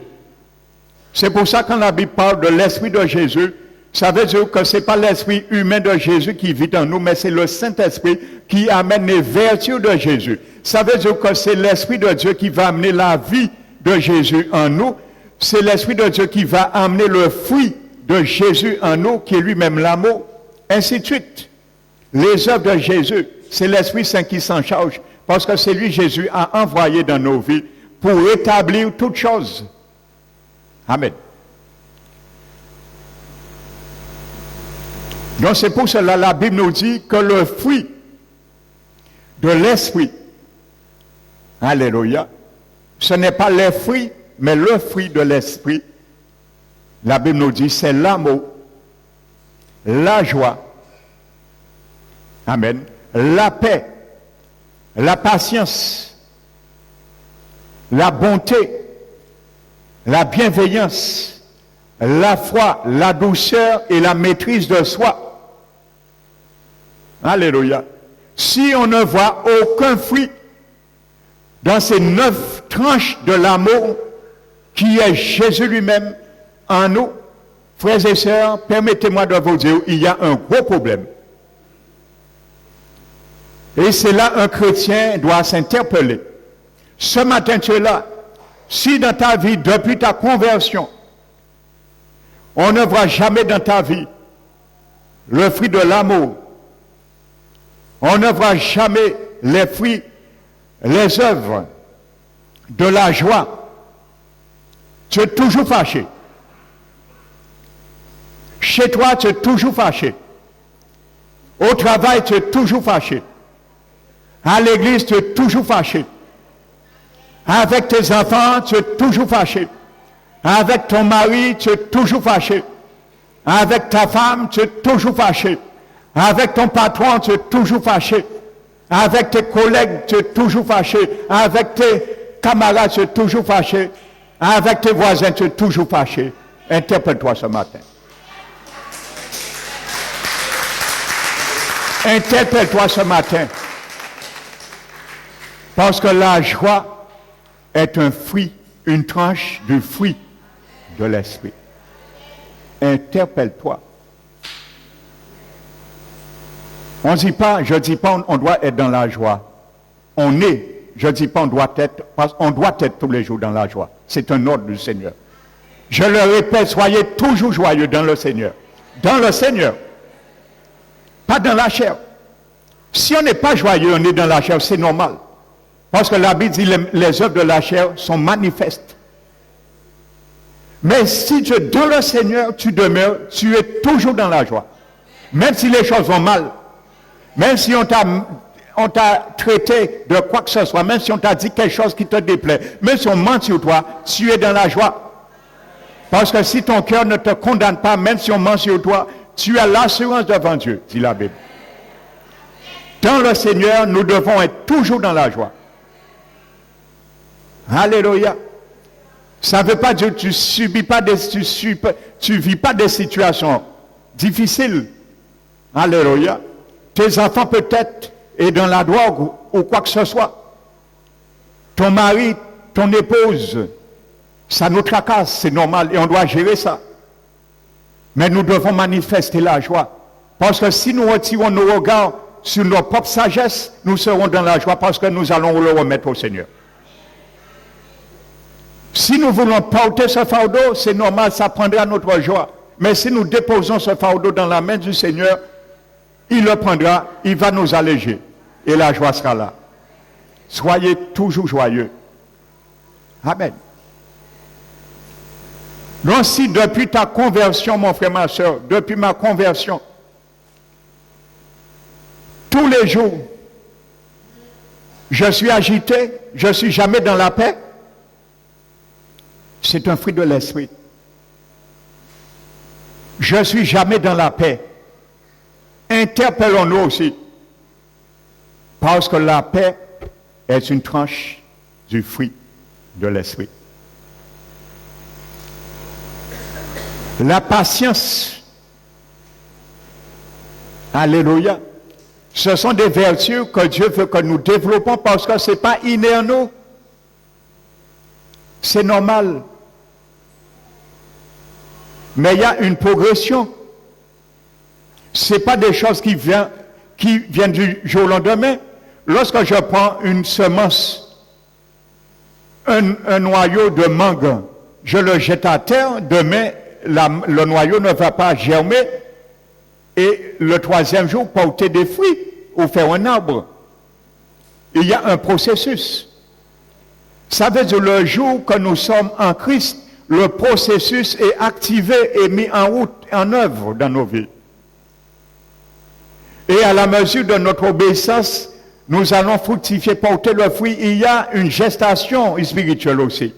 C'est pour ça que quand la Bible parle de l'Esprit de Jésus, ça veut dire que ce n'est pas l'Esprit humain de Jésus qui vit en nous, mais c'est le Saint-Esprit qui amène les vertus de Jésus. Ça veut dire que c'est l'Esprit de Dieu qui va amener la vie de Jésus en nous. C'est l'Esprit de Dieu qui va amener le fruit de Jésus en nous, qui est lui-même l'amour, ainsi de suite. Les œuvres de Jésus, c'est l'Esprit Saint qui s'en charge, parce que c'est lui Jésus a envoyé dans nos vies pour établir toutes choses. Amen. Donc c'est pour cela la Bible nous dit que le fruit de l'Esprit, alléluia, ce n'est pas les fruits, mais le fruit de l'Esprit. La Bible nous dit c'est l'amour, la joie, amen, la paix, la patience, la bonté, la bienveillance, la foi, la douceur et la maîtrise de soi. Alléluia. Si on ne voit aucun fruit dans ces 9 tranches de l'amour qui est Jésus lui-même en nous, frères et sœurs, permettez-moi de vous dire, il y a un gros problème. Et c'est là un chrétien doit s'interpeller. Ce matin, tu es là. Si dans ta vie, depuis ta conversion, on ne voit jamais dans ta vie le fruit de l'amour, on ne voit jamais les fruits, les œuvres de la joie, tu es toujours fâché. Chez toi, tu es toujours fâché. Au travail, tu es toujours fâché. À l'église, tu es toujours fâché. Avec tes enfants, tu es toujours fâché. Avec ton mari, tu es toujours fâché. Avec ta femme, tu es toujours fâché. Avec ton patron, tu es toujours fâché. Avec tes collègues, tu es toujours fâché. Avec tes camarades, tu es toujours fâché. Avec tes voisins, tu es toujours fâché. Interpelle-toi ce matin. Interpelle-toi ce matin. Parce que la joie est un fruit, une tranche du fruit de l'esprit. Interpelle-toi. Je ne dis pas on doit être dans la joie. On est, je ne dis pas on doit être tous les jours dans la joie. C'est un ordre du Seigneur. Je le répète, soyez toujours joyeux dans le Seigneur. Dans le Seigneur. Pas dans la chair. Si on n'est pas joyeux, on est dans la chair, c'est normal. Parce que la Bible dit les œuvres de la chair sont manifestes. Mais si tu es dans le Seigneur, tu demeures, tu es toujours dans la joie. Même si les choses vont mal, même si on t'a traité de quoi que ce soit, même si on t'a dit quelque chose qui te déplaît, même si on ment sur toi, tu es dans la joie. Parce que si ton cœur ne te condamne pas, même si on ment sur toi, tu as l'assurance devant Dieu, dit la Bible. Dans le Seigneur, nous devons être toujours dans la joie. Alléluia. Ça ne veut pas dire que tu vis pas des situations difficiles. Alléluia. Tes enfants peut-être sont dans la drogue ou quoi que ce soit. Ton mari, ton épouse, ça nous tracasse, c'est normal et on doit gérer ça. Mais nous devons manifester la joie. Parce que si nous retirons nos regards sur notre propre sagesse, nous serons dans la joie parce que nous allons le remettre au Seigneur. Si nous voulons porter ce fardeau, c'est normal, ça prendra notre joie. Mais si nous déposons ce fardeau dans la main du Seigneur, il le prendra, il va nous alléger. Et la joie sera là. Soyez toujours joyeux. Amen. Donc si depuis ta conversion, mon frère, ma soeur, depuis ma conversion, tous les jours, je suis agité, je ne suis jamais dans la paix, c'est un fruit de l'esprit. Je ne suis jamais dans la paix. Interpellons-nous aussi. Parce que la paix est une tranche du fruit de l'esprit. La patience. Alléluia. Ce sont des vertus que Dieu veut que nous développons parce que ce n'est pas inné en nous. C'est normal. Mais il y a une progression. Ce n'est pas des choses qui viennent du jour au lendemain. Lorsque je prends une semence, un noyau de mangue, je le jette à terre, demain, le noyau ne va pas germer et le troisième jour porter des fruits ou faire un arbre. Il y a un processus. Ça veut dire le jour que nous sommes en Christ, le processus est activé et mis en route, en œuvre dans nos vies. Et à la mesure de notre obéissance, nous allons fructifier, porter le fruit. Il y a une gestation spirituelle aussi.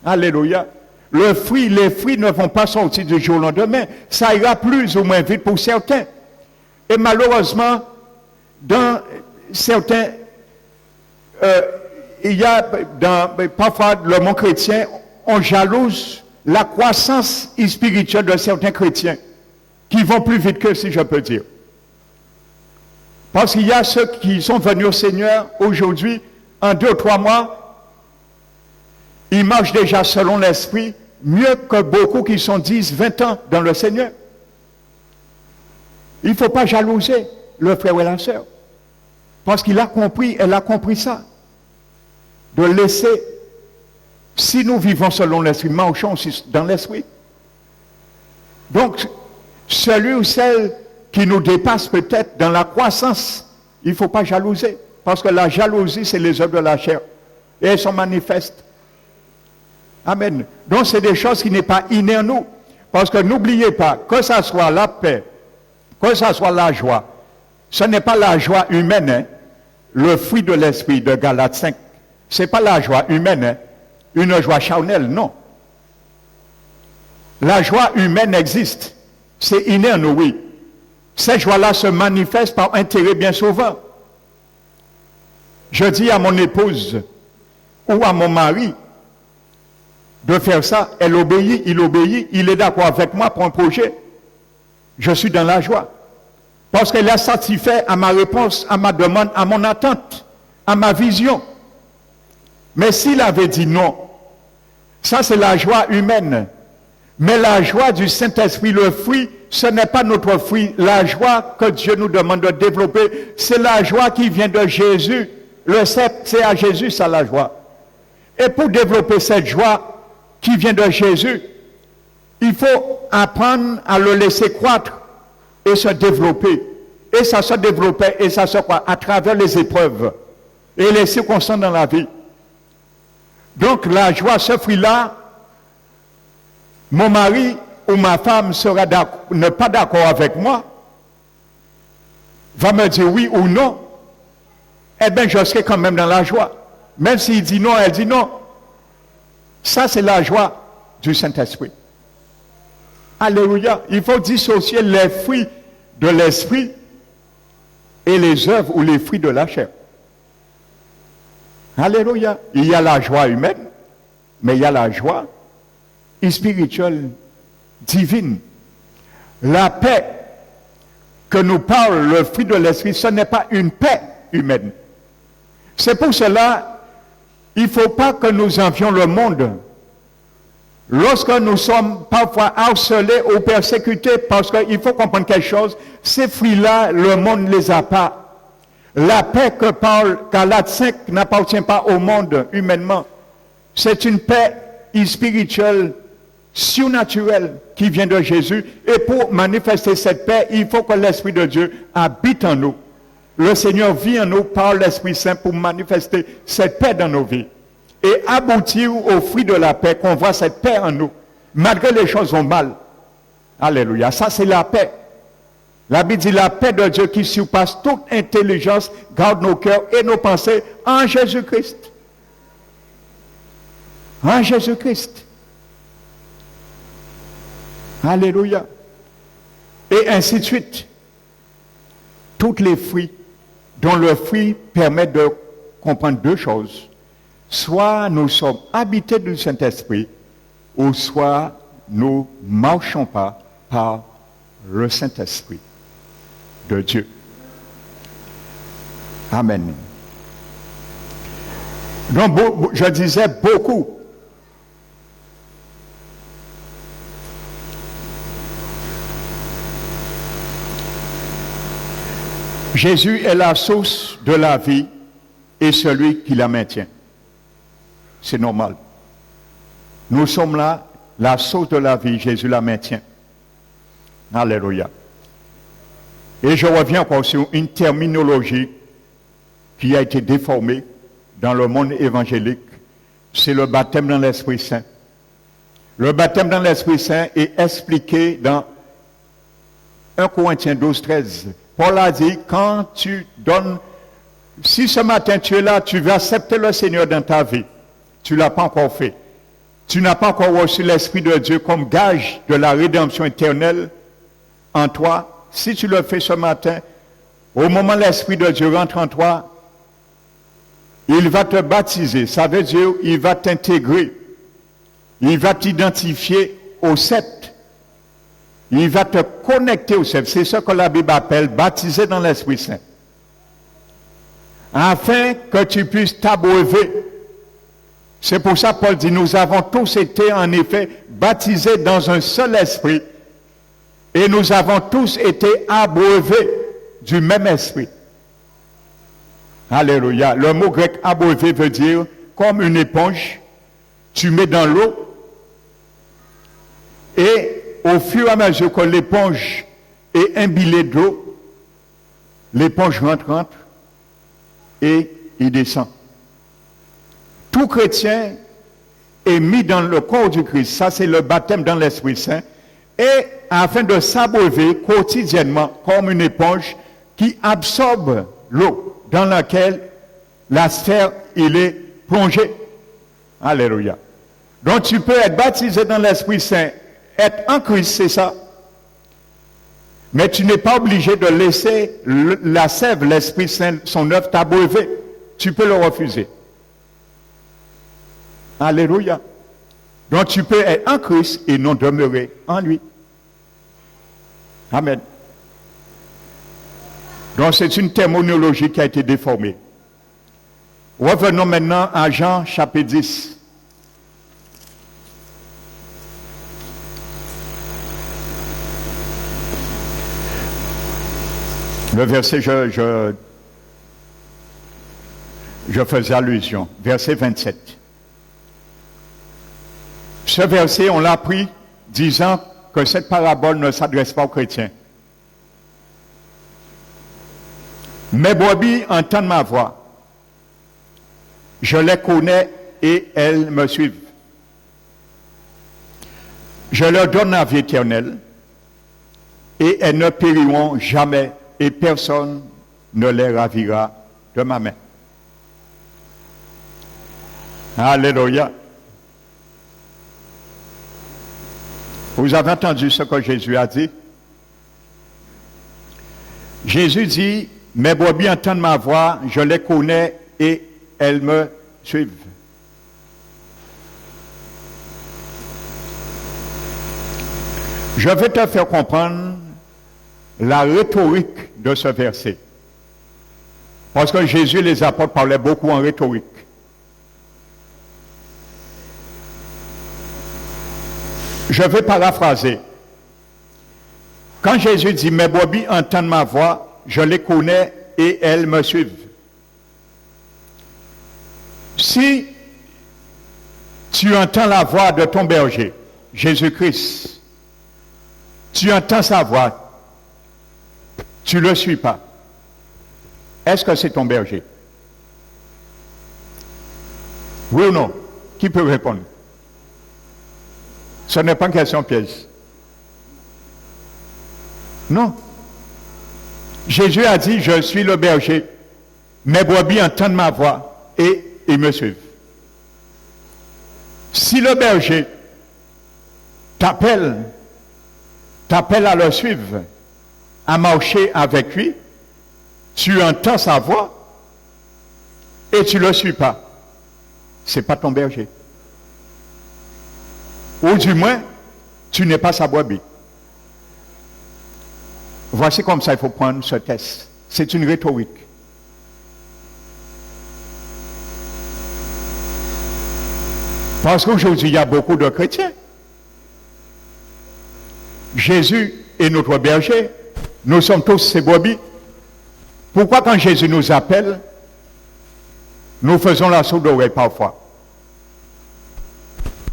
Alléluia. Les fruits ne vont pas sortir du jour au lendemain. Ça ira plus ou moins vite pour certains. Et malheureusement, dans certains, il y a parfois le monde chrétien, on jalouse la croissance spirituelle de certains chrétiens qui vont plus vite que, si je peux dire. Parce qu'il y a ceux qui sont venus au Seigneur aujourd'hui, en 2 ou 3 mois, ils marchent déjà selon l'Esprit, mieux que beaucoup qui sont 10, 20 ans dans le Seigneur. Il ne faut pas jalouser le frère et la sœur. Parce qu'il a compris, elle a compris ça. De laisser, si nous vivons selon l'Esprit, marchons aussi dans l'Esprit. Donc, celui ou celle qui nous dépasse peut-être dans la croissance, il ne faut pas jalouser. Parce que la jalousie, c'est les œuvres de la chair. Et elles sont manifestes. Amen. Donc, c'est des choses qui n'est pas inné en nous. Parce que n'oubliez pas, que ce soit la paix, que ce soit la joie, ce n'est pas la joie humaine, hein, le fruit de l'esprit de Galates 5. Ce n'est pas la joie humaine, hein, une joie charnelle, non. La joie humaine existe. C'est inné en nous, oui. Cette joie-là se manifeste par intérêt bien souvent. Je dis à mon épouse ou à mon mari, de faire ça, elle obéit, il est d'accord avec moi pour un projet. Je suis dans la joie. Parce qu'elle a satisfait à ma réponse, à ma demande, à mon attente, à ma vision. Mais s'il avait dit non, ça c'est la joie humaine. Mais la joie du Saint-Esprit, le fruit, ce n'est pas notre fruit. La joie que Dieu nous demande de développer, c'est la joie qui vient de Jésus. C'est à Jésus, ça la joie. Et pour développer cette joie qui vient de Jésus, il faut apprendre à le laisser croître et se développer. Et ça se développait, et ça se croît à travers les épreuves et les circonstances dans la vie. Donc la joie, ce fruit-là, mon mari ou ma femme sera ne pas d'accord avec moi, va me dire oui ou non, eh bien je serai quand même dans la joie. Même s'il dit non, elle dit non. Ça c'est la joie du Saint-Esprit. Alléluia. Il faut dissocier les fruits de l'esprit et les œuvres ou les fruits de la chair. Alléluia. Il y a la joie humaine, mais il y a la joie spirituelle, divine. La paix que nous parle le fruit de l'esprit, ce n'est pas une paix humaine. C'est pour cela, il ne faut pas que nous envions le monde. Lorsque nous sommes parfois harcelés ou persécutés, parce qu'il faut comprendre quelque chose, ces fruits-là, le monde ne les a pas. La paix que parle Galates 5 n'appartient pas au monde humainement. C'est une paix spirituelle, surnaturelle qui vient de Jésus. Et pour manifester cette paix, il faut que l'Esprit de Dieu habite en nous. Le Seigneur vit en nous par l'Esprit Saint pour manifester cette paix dans nos vies. Et aboutir au fruit de la paix, qu'on voit cette paix en nous, malgré les choses vont mal. Alléluia. Ça, c'est la paix. La Bible dit la paix de Dieu qui surpasse toute intelligence, garde nos cœurs et nos pensées en Jésus-Christ. En Jésus-Christ. Alléluia. Et ainsi de suite. Toutes les fruits, dont le fruit permet de comprendre deux choses. Soit nous sommes habités du Saint-Esprit, ou soit nous ne marchons pas par le Saint-Esprit de Dieu. Amen. Donc, je disais beaucoup. Jésus est la source de la vie et celui qui la maintient. C'est normal. Nous sommes là, la source de la vie, Jésus la maintient. Alléluia. Et je reviens encore sur une terminologie qui a été déformée dans le monde évangélique. C'est le baptême dans l'Esprit Saint. Le baptême dans l'Esprit Saint est expliqué dans 1 Corinthiens 12, 13. Paul a dit, quand tu donnes, si ce matin tu es là, tu veux accepter le Seigneur dans ta vie, tu ne l'as pas encore fait. Tu n'as pas encore reçu l'Esprit de Dieu comme gage de la rédemption éternelle en toi. Si tu le fais ce matin, au moment où l'Esprit de Dieu rentre en toi, il va te baptiser. Ça veut dire, il va t'intégrer. Il va t'identifier au sceptre. Il va te connecter au sceptre. C'est ce que la Bible appelle baptiser dans l'Esprit Saint. Afin que tu puisses t'abreuver. C'est pour ça Paul dit, nous avons tous été en effet baptisés dans un seul esprit. Et nous avons tous été abreuvés du même esprit. Alléluia. Le mot grec abreuvé veut dire comme une éponge. Tu mets dans l'eau et au fur et à mesure que l'éponge est imbibée d'eau, l'éponge rentre et il descend. Tout chrétien est mis dans le corps du Christ. Ça, c'est le baptême dans l'Esprit Saint. Et afin de s'abreuver quotidiennement comme une éponge qui absorbe l'eau dans laquelle la sphère, il est plongé. Alléluia. Donc tu peux être baptisé dans l'Esprit Saint, être en Christ, c'est ça. Mais tu n'es pas obligé de laisser la sève, l'Esprit Saint, son œuvre t'abreuver. Tu peux le refuser. Alléluia. Donc tu peux être en Christ et non demeurer en lui. Amen. Donc c'est une terminologie qui a été déformée. Revenons maintenant à Jean chapitre 10. Le verset, je faisais allusion, verset 27. Ce verset, on l'a pris disant que cette parabole ne s'adresse pas aux chrétiens. Mes brebis entendent ma voix. Je les connais et elles me suivent. Je leur donne la vie éternelle et elles ne périront jamais et personne ne les ravira de ma main. Alléluia. Vous avez entendu ce que Jésus a dit? Jésus dit, mes brebis entendent ma voix, je les connais et elles me suivent. Je vais te faire comprendre la rhétorique de ce verset. Parce que Jésus et les apôtres parlaient beaucoup en rhétorique. Je vais paraphraser. Quand Jésus dit, mes brebis entendent ma voix, je les connais et elles me suivent. Si tu entends la voix de ton berger, Jésus-Christ, tu entends sa voix, tu ne le suis pas. Est-ce que c'est ton berger? Oui ou non? Qui peut répondre? Ce n'est pas une question piège. Non. Jésus a dit, je suis le berger. Mes brebis entendent ma voix et ils me suivent. Si le berger t'appelle à le suivre, à marcher avec lui, tu entends sa voix et tu ne le suis pas. Ce n'est pas ton berger. Ou du moins, tu n'es pas sa brebis. Voici comme ça il faut prendre ce test. C'est une rhétorique. Parce qu'aujourd'hui, il y a beaucoup de chrétiens. Jésus est notre berger. Nous sommes tous ses brebis. Pourquoi quand Jésus nous appelle, nous faisons la sourde oreille parfois?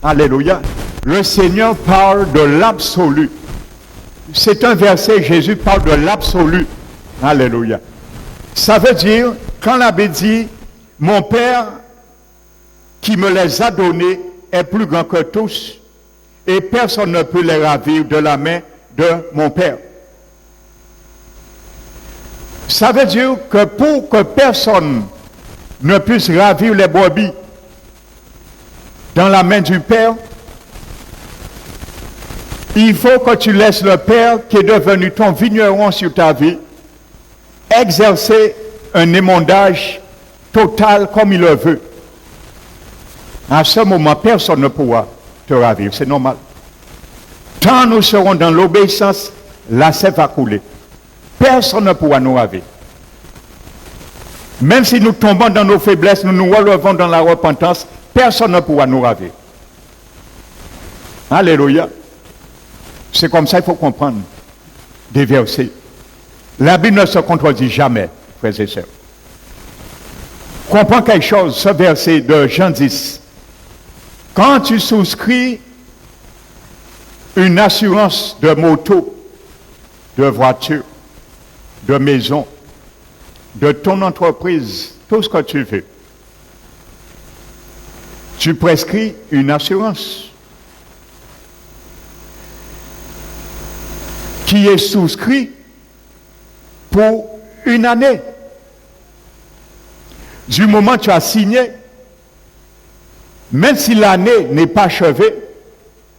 Alléluia. Le Seigneur parle de l'absolu. C'est un verset, Jésus parle de l'absolu. Alléluia. Ça veut dire, quand l'abbé dit, mon Père qui me les a donnés est plus grand que tous, et personne ne peut les ravir de la main de mon Père. Ça veut dire que pour que personne ne puisse ravir les brebis dans la main du Père, il faut que tu laisses le Père qui est devenu ton vigneron sur ta vie exercer un émondage total comme il le veut. À ce moment, personne ne pourra te ravir, c'est normal. Tant nous serons dans l'obéissance, la sève va couler. Personne ne pourra nous ravir. Même si nous tombons dans nos faiblesses, nous nous relevons dans la repentance, personne ne pourra nous ravir. Alléluia. C'est comme ça qu'il faut comprendre des versets. La Bible ne se contredit jamais, frères et sœurs. Comprends quelque chose, ce verset de Jean 10. Quand tu souscris une assurance de moto, de voiture, de maison, de ton entreprise, tout ce que tu veux, tu prescris une assurance qui est souscrit pour une année. Du moment où tu as signé, même si l'année n'est pas achevée,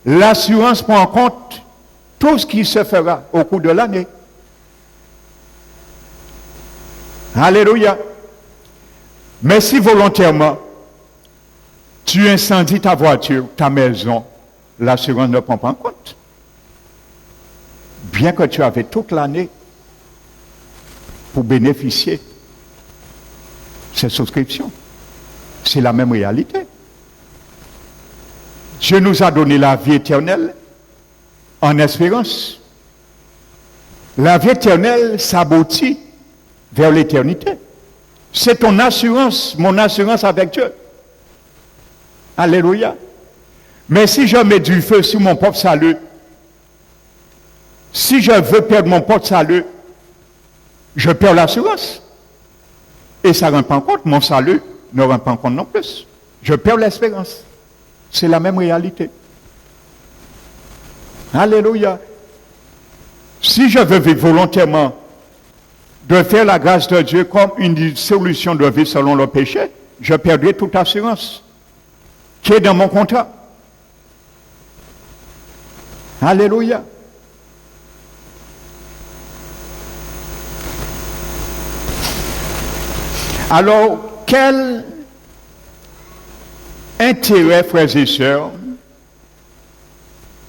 l'assurance prend en compte tout ce qui se fera au cours de l'année. Alléluia. Mais si volontairement, Tu incendies ta voiture, ta maison, l'assurance ne prend pas en compte. Bien que tu avais toute l'année pour bénéficier de cette souscription. C'est la même réalité. Dieu nous a donné la vie éternelle en espérance. La vie éternelle s'aboutit vers l'éternité. C'est ton assurance, mon assurance avec Dieu. Alléluia. Mais si je mets du feu sur mon propre salut, si je veux perdre mon propre salut, je perds l'assurance. Et ça ne rend pas compte, mon salut ne rend pas compte non plus. Je perds l'espérance. C'est la même réalité. Alléluia. Si je veux vivre volontairement de faire la grâce de Dieu comme une solution de vie selon le péché, je perdrai toute assurance qui est dans mon contrat. Alléluia. Alors, quel intérêt, frères et sœurs,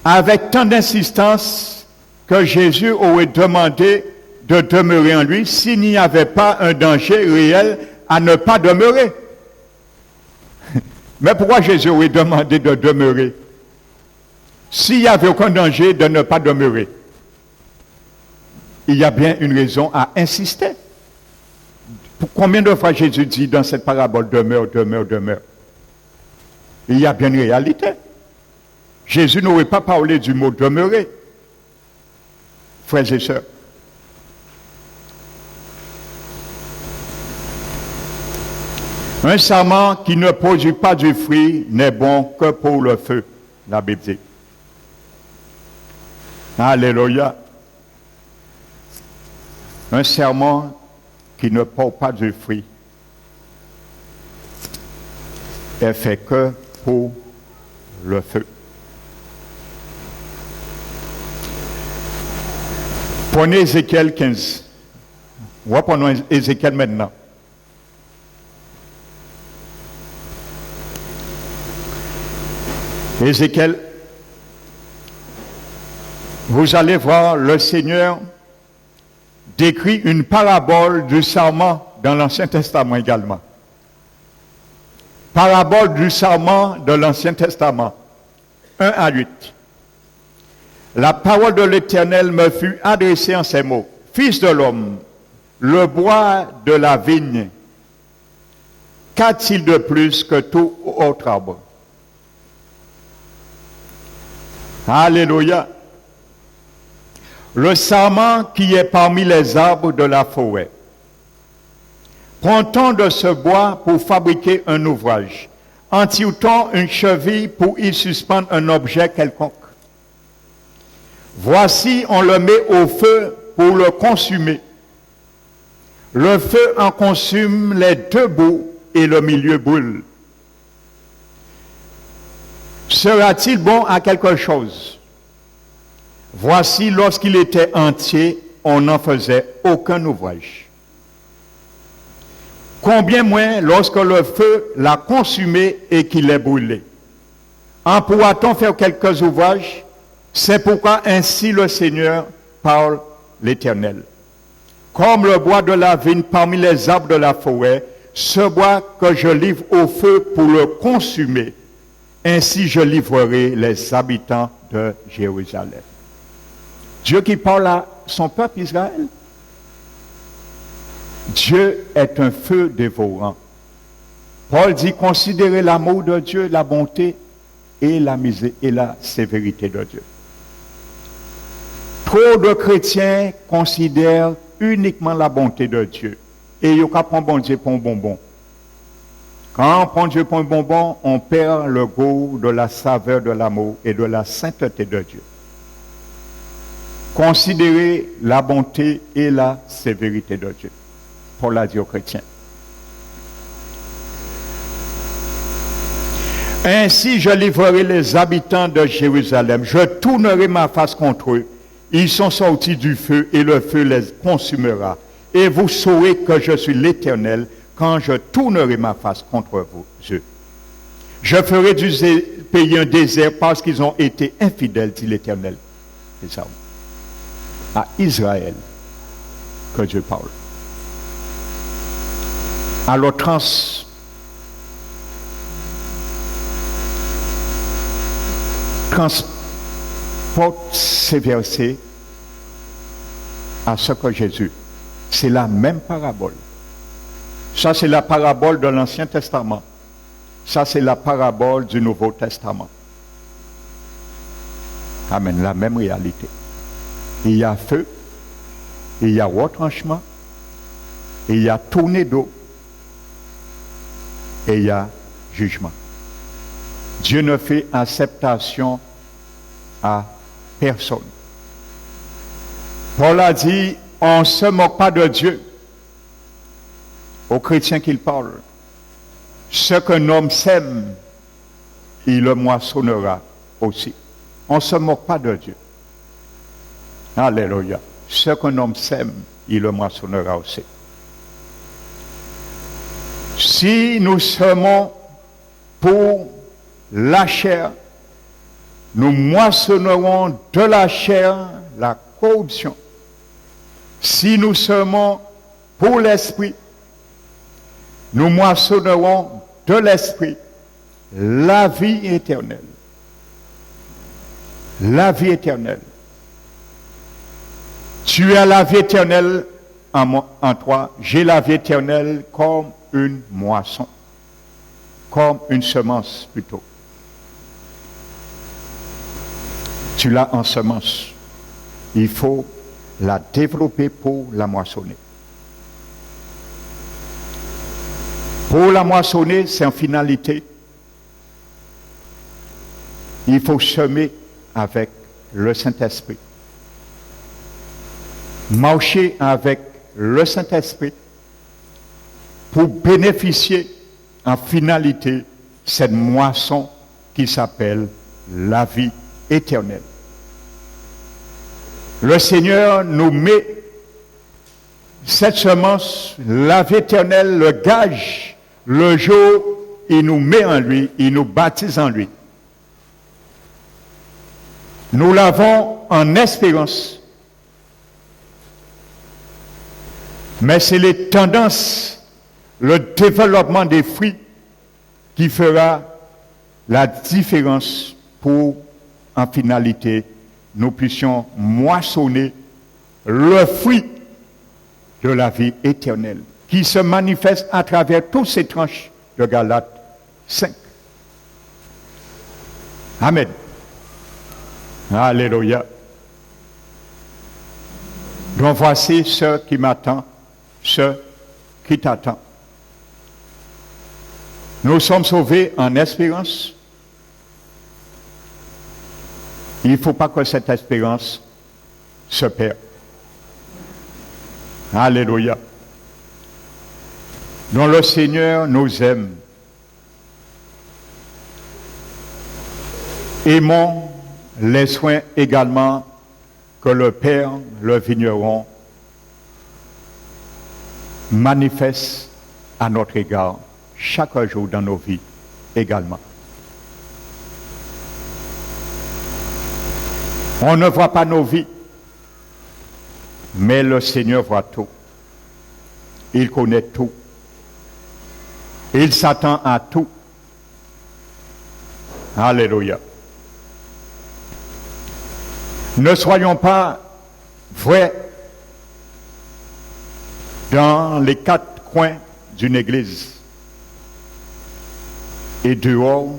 avec tant d'insistance que Jésus aurait demandé de demeurer en lui s'il n'y avait pas un danger réel à ne pas demeurer? Mais pourquoi Jésus aurait demandé de demeurer s'il n'y avait aucun danger de ne pas demeurer? Il y a bien une raison à insister. Combien de fois Jésus dit dans cette parabole, demeure, demeure, demeure? Il y a bien une réalité. Jésus n'aurait pas parlé du mot demeurer, frères et sœurs. Un sarment qui ne produit pas du fruit n'est bon que pour le feu, la Bible dit. Alléluia. Un serment qui ne porte pas du fruit est fait que pour le feu. Prenez Ézéchiel 15. Reprenons Ézéchiel maintenant. Ézéchiel, vous allez voir le Seigneur décrit une parabole du sarment dans l'Ancien Testament également. Parabole du sarment de l'Ancien Testament, 1 à 8. La parole de l'Éternel me fut adressée en ces mots. Fils de l'homme, le bois de la vigne, qu'a-t-il de plus que tout autre arbre? Alléluia. Le sarment qui est parmi les arbres de la forêt. Prend-on de ce bois pour fabriquer un ouvrage? En tire-t-on une cheville pour y suspendre un objet quelconque? Voici, on le met au feu pour le consumer. Le feu en consume les deux bouts et le milieu brûle. Sera-t-il bon à quelque chose? Voici, lorsqu'il était entier, on n'en faisait aucun ouvrage. Combien moins lorsque le feu l'a consumé et qu'il est brûlé? En pourra-t-on faire quelques ouvrages? C'est pourquoi ainsi le Seigneur parle l'Éternel. Comme le bois de la vigne parmi les arbres de la forêt, ce bois que je livre au feu pour le consumer, ainsi je livrerai les habitants de Jérusalem. Dieu qui parle à son peuple Israël. Dieu est un feu dévorant. Paul dit, considérez l'amour de Dieu, la bonté et la miséricorde et la sévérité de Dieu. Trop de chrétiens considèrent uniquement la bonté de Dieu. Et ils prennent bon Dieu pour un bonbon. Quand on prend Dieu pour un bonbon, on perd le goût de la saveur de l'amour et de la sainteté de Dieu. Considérez la bonté et la sévérité de Dieu. Paul a dit aux chrétiens. Ainsi, je livrerai les habitants de Jérusalem. Je tournerai ma face contre eux. Ils sont sortis du feu et le feu les consumera. Et vous saurez que je suis l'Éternel quand je tournerai ma face contre vous. Je ferai du pays un désert parce qu'ils ont été infidèles, dit l'Éternel. C'est ça. À Israël que Dieu parle. Alors transporte ces versets à ce que Jésus. C'est la même parabole. Ça, c'est la parabole de l'Ancien Testament. Ça, c'est la parabole du Nouveau Testament. Amen. La même réalité. Il y a feu, il y a retranchement, il y a tournée d'eau, et il y a jugement. Dieu ne fait acceptation à personne. Paul a dit, on ne se moque pas de Dieu. Aux chrétiens qu'il parle. Ce qu'un homme sème, il le moissonnera aussi. On ne se moque pas de Dieu. Alléluia. Ce qu'un homme sème, il le moissonnera aussi. Si nous semons pour la chair, nous moissonnerons de la chair la corruption. Si nous semons pour l'esprit, nous moissonnerons de l'esprit la vie éternelle. La vie éternelle. Tu as la vie éternelle en toi. J'ai la vie éternelle comme une moisson. Comme une semence plutôt. Tu l'as en semence. Il faut la développer pour la moissonner. Pour la moissonner, c'est en finalité. Il faut semer avec le Saint-Esprit. Marcher avec le Saint-Esprit pour bénéficier en finalité cette moisson qui s'appelle la vie éternelle. Le Seigneur nous met cette semence, la vie éternelle, le gage, le jour, il nous met en lui, il nous baptise en lui. Nous l'avons en espérance. Mais c'est les tendances, le développement des fruits qui fera la différence pour, en finalité, nous puissions moissonner le fruit de la vie éternelle qui se manifeste à travers toutes ces tranches de Galates 5. Amen. Alléluia. Donc voici ce qui m'attend, ce qui t'attend. Nous sommes sauvés en espérance. Il ne faut pas que cette espérance se perde. Alléluia. Donc le Seigneur nous aime. Aimons les soins également que le Père, le vigneron, manifeste à notre égard chaque jour dans nos vies également. On ne voit pas nos vies, mais le Seigneur voit tout. Il connaît tout. Il s'attend à tout. Alléluia. Ne soyons pas vrais dans les quatre coins d'une église. Et dehors,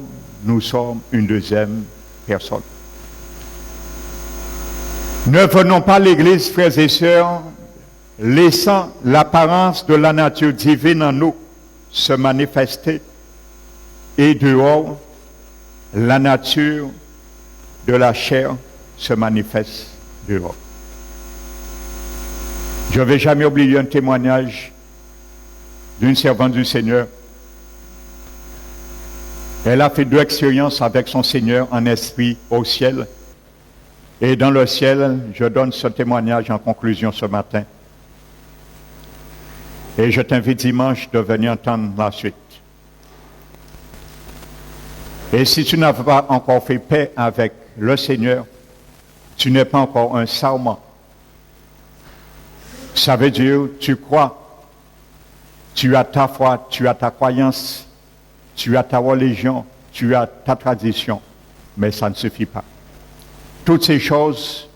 nous sommes une deuxième personne. Ne venons pas à l'église, frères et sœurs, laissant l'apparence de la nature divine en nous se manifester. Et dehors, la nature de la chair se manifeste dehors. Je ne vais jamais oublier un témoignage d'une servante du Seigneur. Elle a fait 2 expériences avec son Seigneur en esprit au ciel. Et dans le ciel, je donne ce témoignage en conclusion ce matin. Et je t'invite dimanche de venir entendre la suite. Et si tu n'as pas encore fait paix avec le Seigneur, tu n'es pas encore un sarment. Ça veut dire, tu crois, tu as ta foi, tu as ta croyance, tu as ta religion, tu as ta tradition, mais ça ne suffit pas. Toutes ces choses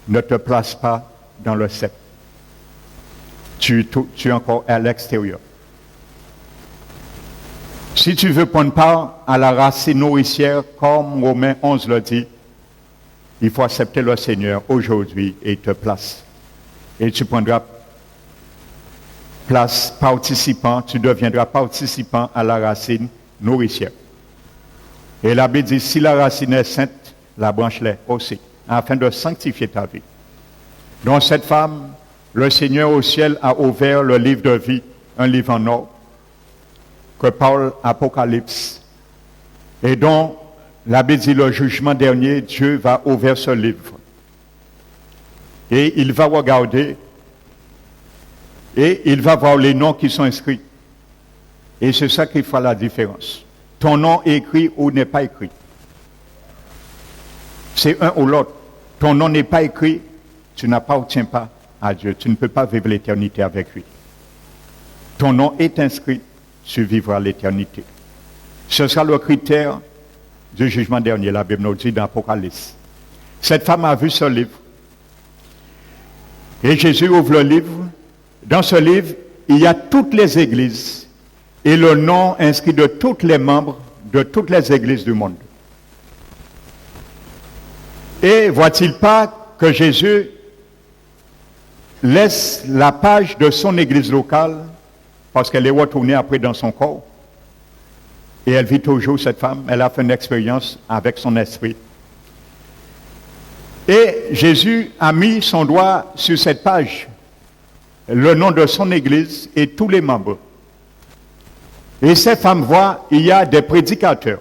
ne te placent pas dans le cercle. Tu es encore à l'extérieur. Si tu veux prendre part à la racine nourricière, comme Romains 11 le dit, il faut accepter le Seigneur aujourd'hui et te place. Et tu prendras place participant, tu deviendras participant à la racine nourricière. Et la Bible dit, si la racine est sainte, la branche l'est aussi, afin de sanctifier ta vie. Donc cette femme, le Seigneur au ciel a ouvert le livre de vie, un livre en or, que Paul Apocalypse, et dont la Bible dit le jugement dernier, Dieu va ouvrir ce livre. Et il va regarder, et il va voir les noms qui sont inscrits. Et c'est ça qui fera la différence. Ton nom est écrit ou n'est pas écrit. C'est un ou l'autre. Ton nom n'est pas écrit, tu n'appartiens pas à Dieu. Tu ne peux pas vivre l'éternité avec lui. Ton nom est inscrit, tu vivras l'éternité. Ce sera le critère du jugement dernier, la Bible nous dit dans l'Apocalypse. Cette femme a vu ce livre. Et Jésus ouvre le livre. Dans ce livre, il y a toutes les églises et le nom inscrit de tous les membres de toutes les églises du monde. Et voit-il pas que Jésus laisse la page de son église locale, parce qu'elle est retournée après dans son corps, et elle vit toujours, cette femme, elle a fait une expérience avec son esprit. Et Jésus a mis son doigt sur cette page, le nom de son église et tous les membres. Et cette femme voit, il y a des prédicateurs,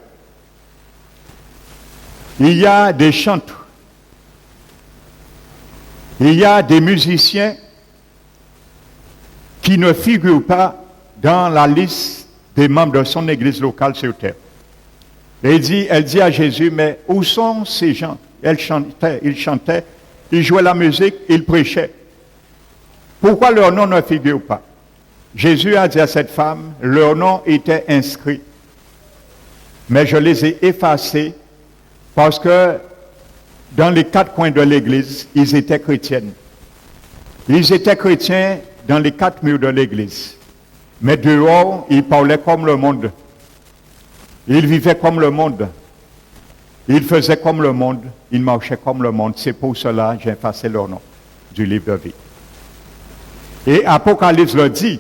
il y a des chanteurs, il y a des musiciens qui ne figurent pas dans la liste des membres de son église locale sur terre. Et elle dit à Jésus, mais où sont ces gens? Elle chantait, ils jouaient la musique, ils prêchaient. Pourquoi leur nom ne figure pas? Jésus a dit à cette femme, leur nom était inscrit, mais je les ai effacés parce que dans les quatre coins de l'église, ils étaient chrétiennes. Ils étaient chrétiens dans les quatre murs de l'église. Mais dehors, ils parlaient comme le monde. Ils vivaient comme le monde. Ils faisaient comme le monde. Ils marchaient comme le monde. C'est pour cela que j'ai effacé leur nom du livre de vie. Et Apocalypse le dit,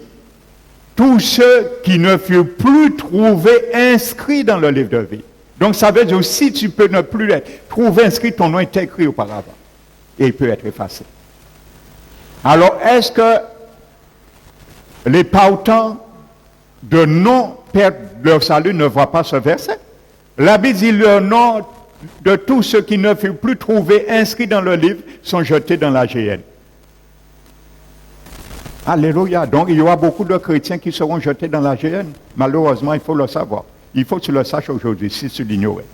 tous ceux qui ne furent plus trouvés inscrits dans le livre de vie. Donc ça veut dire, si tu peux ne plus être trouvé inscrit, ton nom est écrit auparavant. Et il peut être effacé. Alors, est-ce que les partants de non perdre leur salut ne voient pas ce verset? La Bible dit, le nom de tous ceux qui ne furent plus trouvés inscrits dans le livre sont jetés dans la géhenne. Alléluia. Donc, il y aura beaucoup de chrétiens qui seront jetés dans la géhenne. Malheureusement, il faut le savoir. Il faut que tu le saches aujourd'hui, si tu l'ignorais.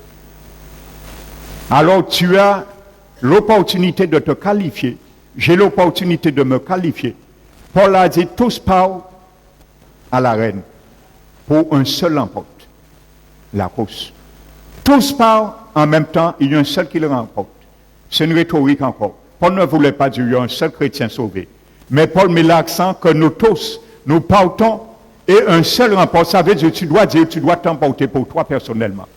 Alors, tu as l'opportunité de te qualifier. J'ai l'opportunité de me qualifier. Paul a dit, tous parlent à la reine. Pour un seul emporte la course. Tous parlent en même temps, il y a un seul qui le remporte. C'est une rhétorique encore. Paul ne voulait pas dire, il y a un seul chrétien sauvé. Mais Paul met l'accent que nous tous, nous partons et un seul remporte. Ça veut dire, tu dois t'emporter pour toi personnellement.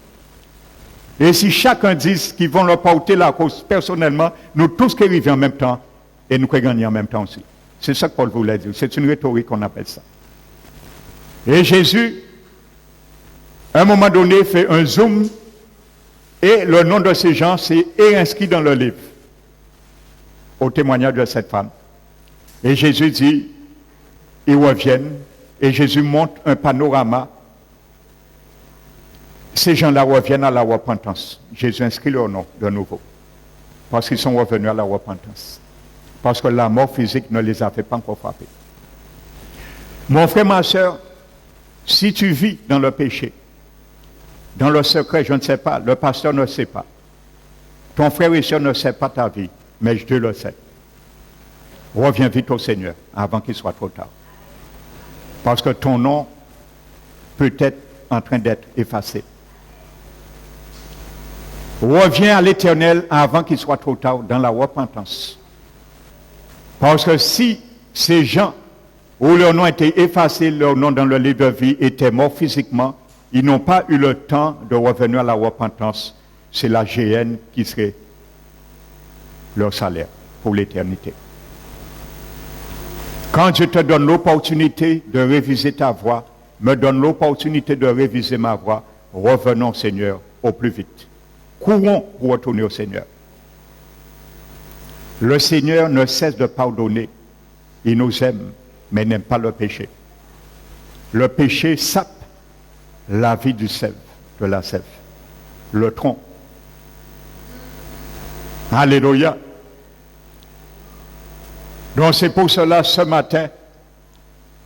Et si chacun dit qu'ils vont le porter la cause personnellement, nous tous qui arrivons en même temps et nous qui gagnons en même temps aussi. C'est ça que Paul voulait dire. C'est une rhétorique qu'on appelle ça. Et Jésus, à un moment donné, fait un zoom et le nom de ces gens est inscrit dans le livre au témoignage de cette femme. Et Jésus dit, ils reviennent et Jésus montre un panorama. Ces gens-là reviennent à la repentance. Jésus inscrit leur nom de nouveau parce qu'ils sont revenus à la repentance. Parce que la mort physique ne les a fait pas encore frapper. Mon frère, ma soeur, si tu vis dans le péché, Dans le secret, je ne sais pas, le pasteur ne sait pas. Ton frère et soeur ne sait pas ta vie, mais Dieu le sait. Reviens vite au Seigneur avant qu'il soit trop tard. Parce que ton nom peut être en train d'être effacé. Reviens à l'Éternel avant qu'il soit trop tard dans la repentance. Parce que si ces gens où leur nom a été effacé, leur nom dans le livre de vie était mort physiquement, ils n'ont pas eu le temps de revenir à la repentance. C'est la GN qui serait leur salaire pour l'éternité. Quand je te donne l'opportunité de réviser ta voix, me donne l'opportunité de réviser ma voix, revenons Seigneur au plus vite. Courons pour retourner au Seigneur. Le Seigneur ne cesse de pardonner. Il nous aime, mais n'aime pas le péché. Le péché sape la vie du sève, de la sève, le tronc. Alléluia. Donc c'est pour cela, ce matin,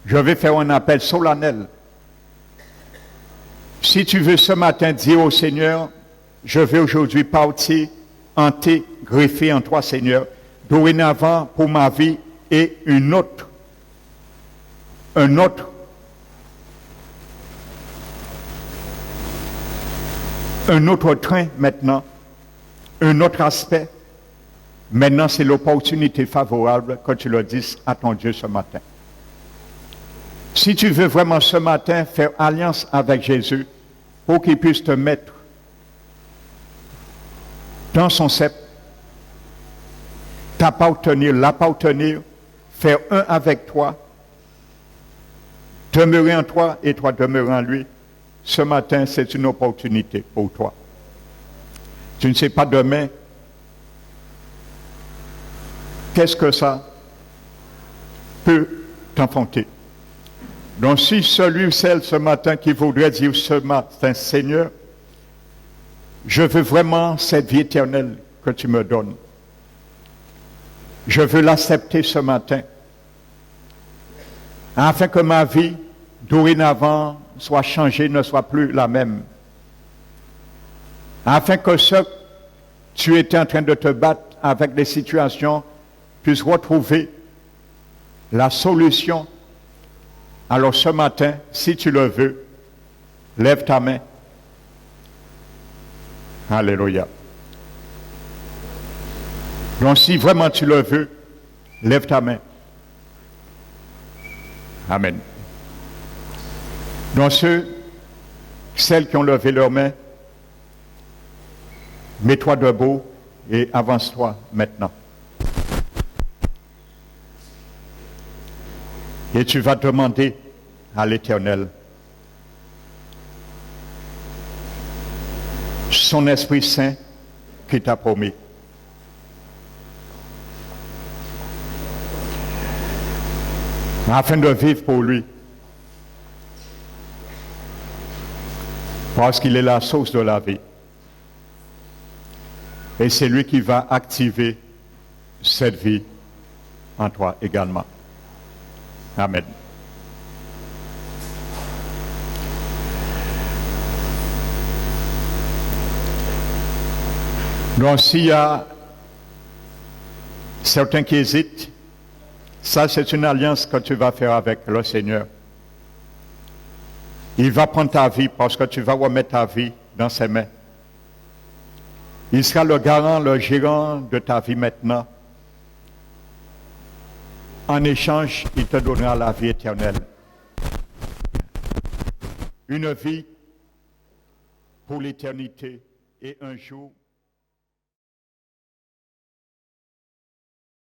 je vais faire un appel solennel. Si tu veux ce matin dire au Seigneur, je vais aujourd'hui partir hanté, greffé en toi, Seigneur, dorénavant pour ma vie et un autre train maintenant, un autre aspect. Maintenant, c'est l'opportunité favorable que tu le dises à ton Dieu ce matin. Si tu veux vraiment ce matin faire alliance avec Jésus pour qu'il puisse te mettre dans son sceptre, t'appartenir, l'appartenir, faire un avec toi, demeurer en toi et toi demeurer en lui, ce matin, c'est une opportunité pour toi. Tu ne sais pas demain, qu'est-ce que ça peut t'enfanter. Donc si celui ou celle ce matin qui voudrait dire ce matin, Seigneur, je veux vraiment cette vie éternelle que tu me donnes. Je veux l'accepter ce matin, afin que ma vie, dorénavant, soit changée, ne soit plus la même. Afin que ce que tu étais en train de te battre avec les situations puisse retrouver la solution. Alors ce matin, si tu le veux, lève ta main. Alléluia. Donc si vraiment tu le veux, lève ta main. Amen. Donc celles qui ont levé leurs mains, mets-toi debout et avance-toi maintenant. Et tu vas demander à l'Éternel son Esprit Saint qui t'a promis. Afin de vivre pour lui. Parce qu'il est la source de la vie. Et c'est lui qui va activer cette vie en toi également. Amen. Donc s'il y a certains qui hésitent, ça c'est une alliance que tu vas faire avec le Seigneur. Il va prendre ta vie parce que tu vas remettre ta vie dans ses mains. Il sera le garant, le gérant de ta vie maintenant. En échange, il te donnera la vie éternelle. Une vie pour l'éternité et un jour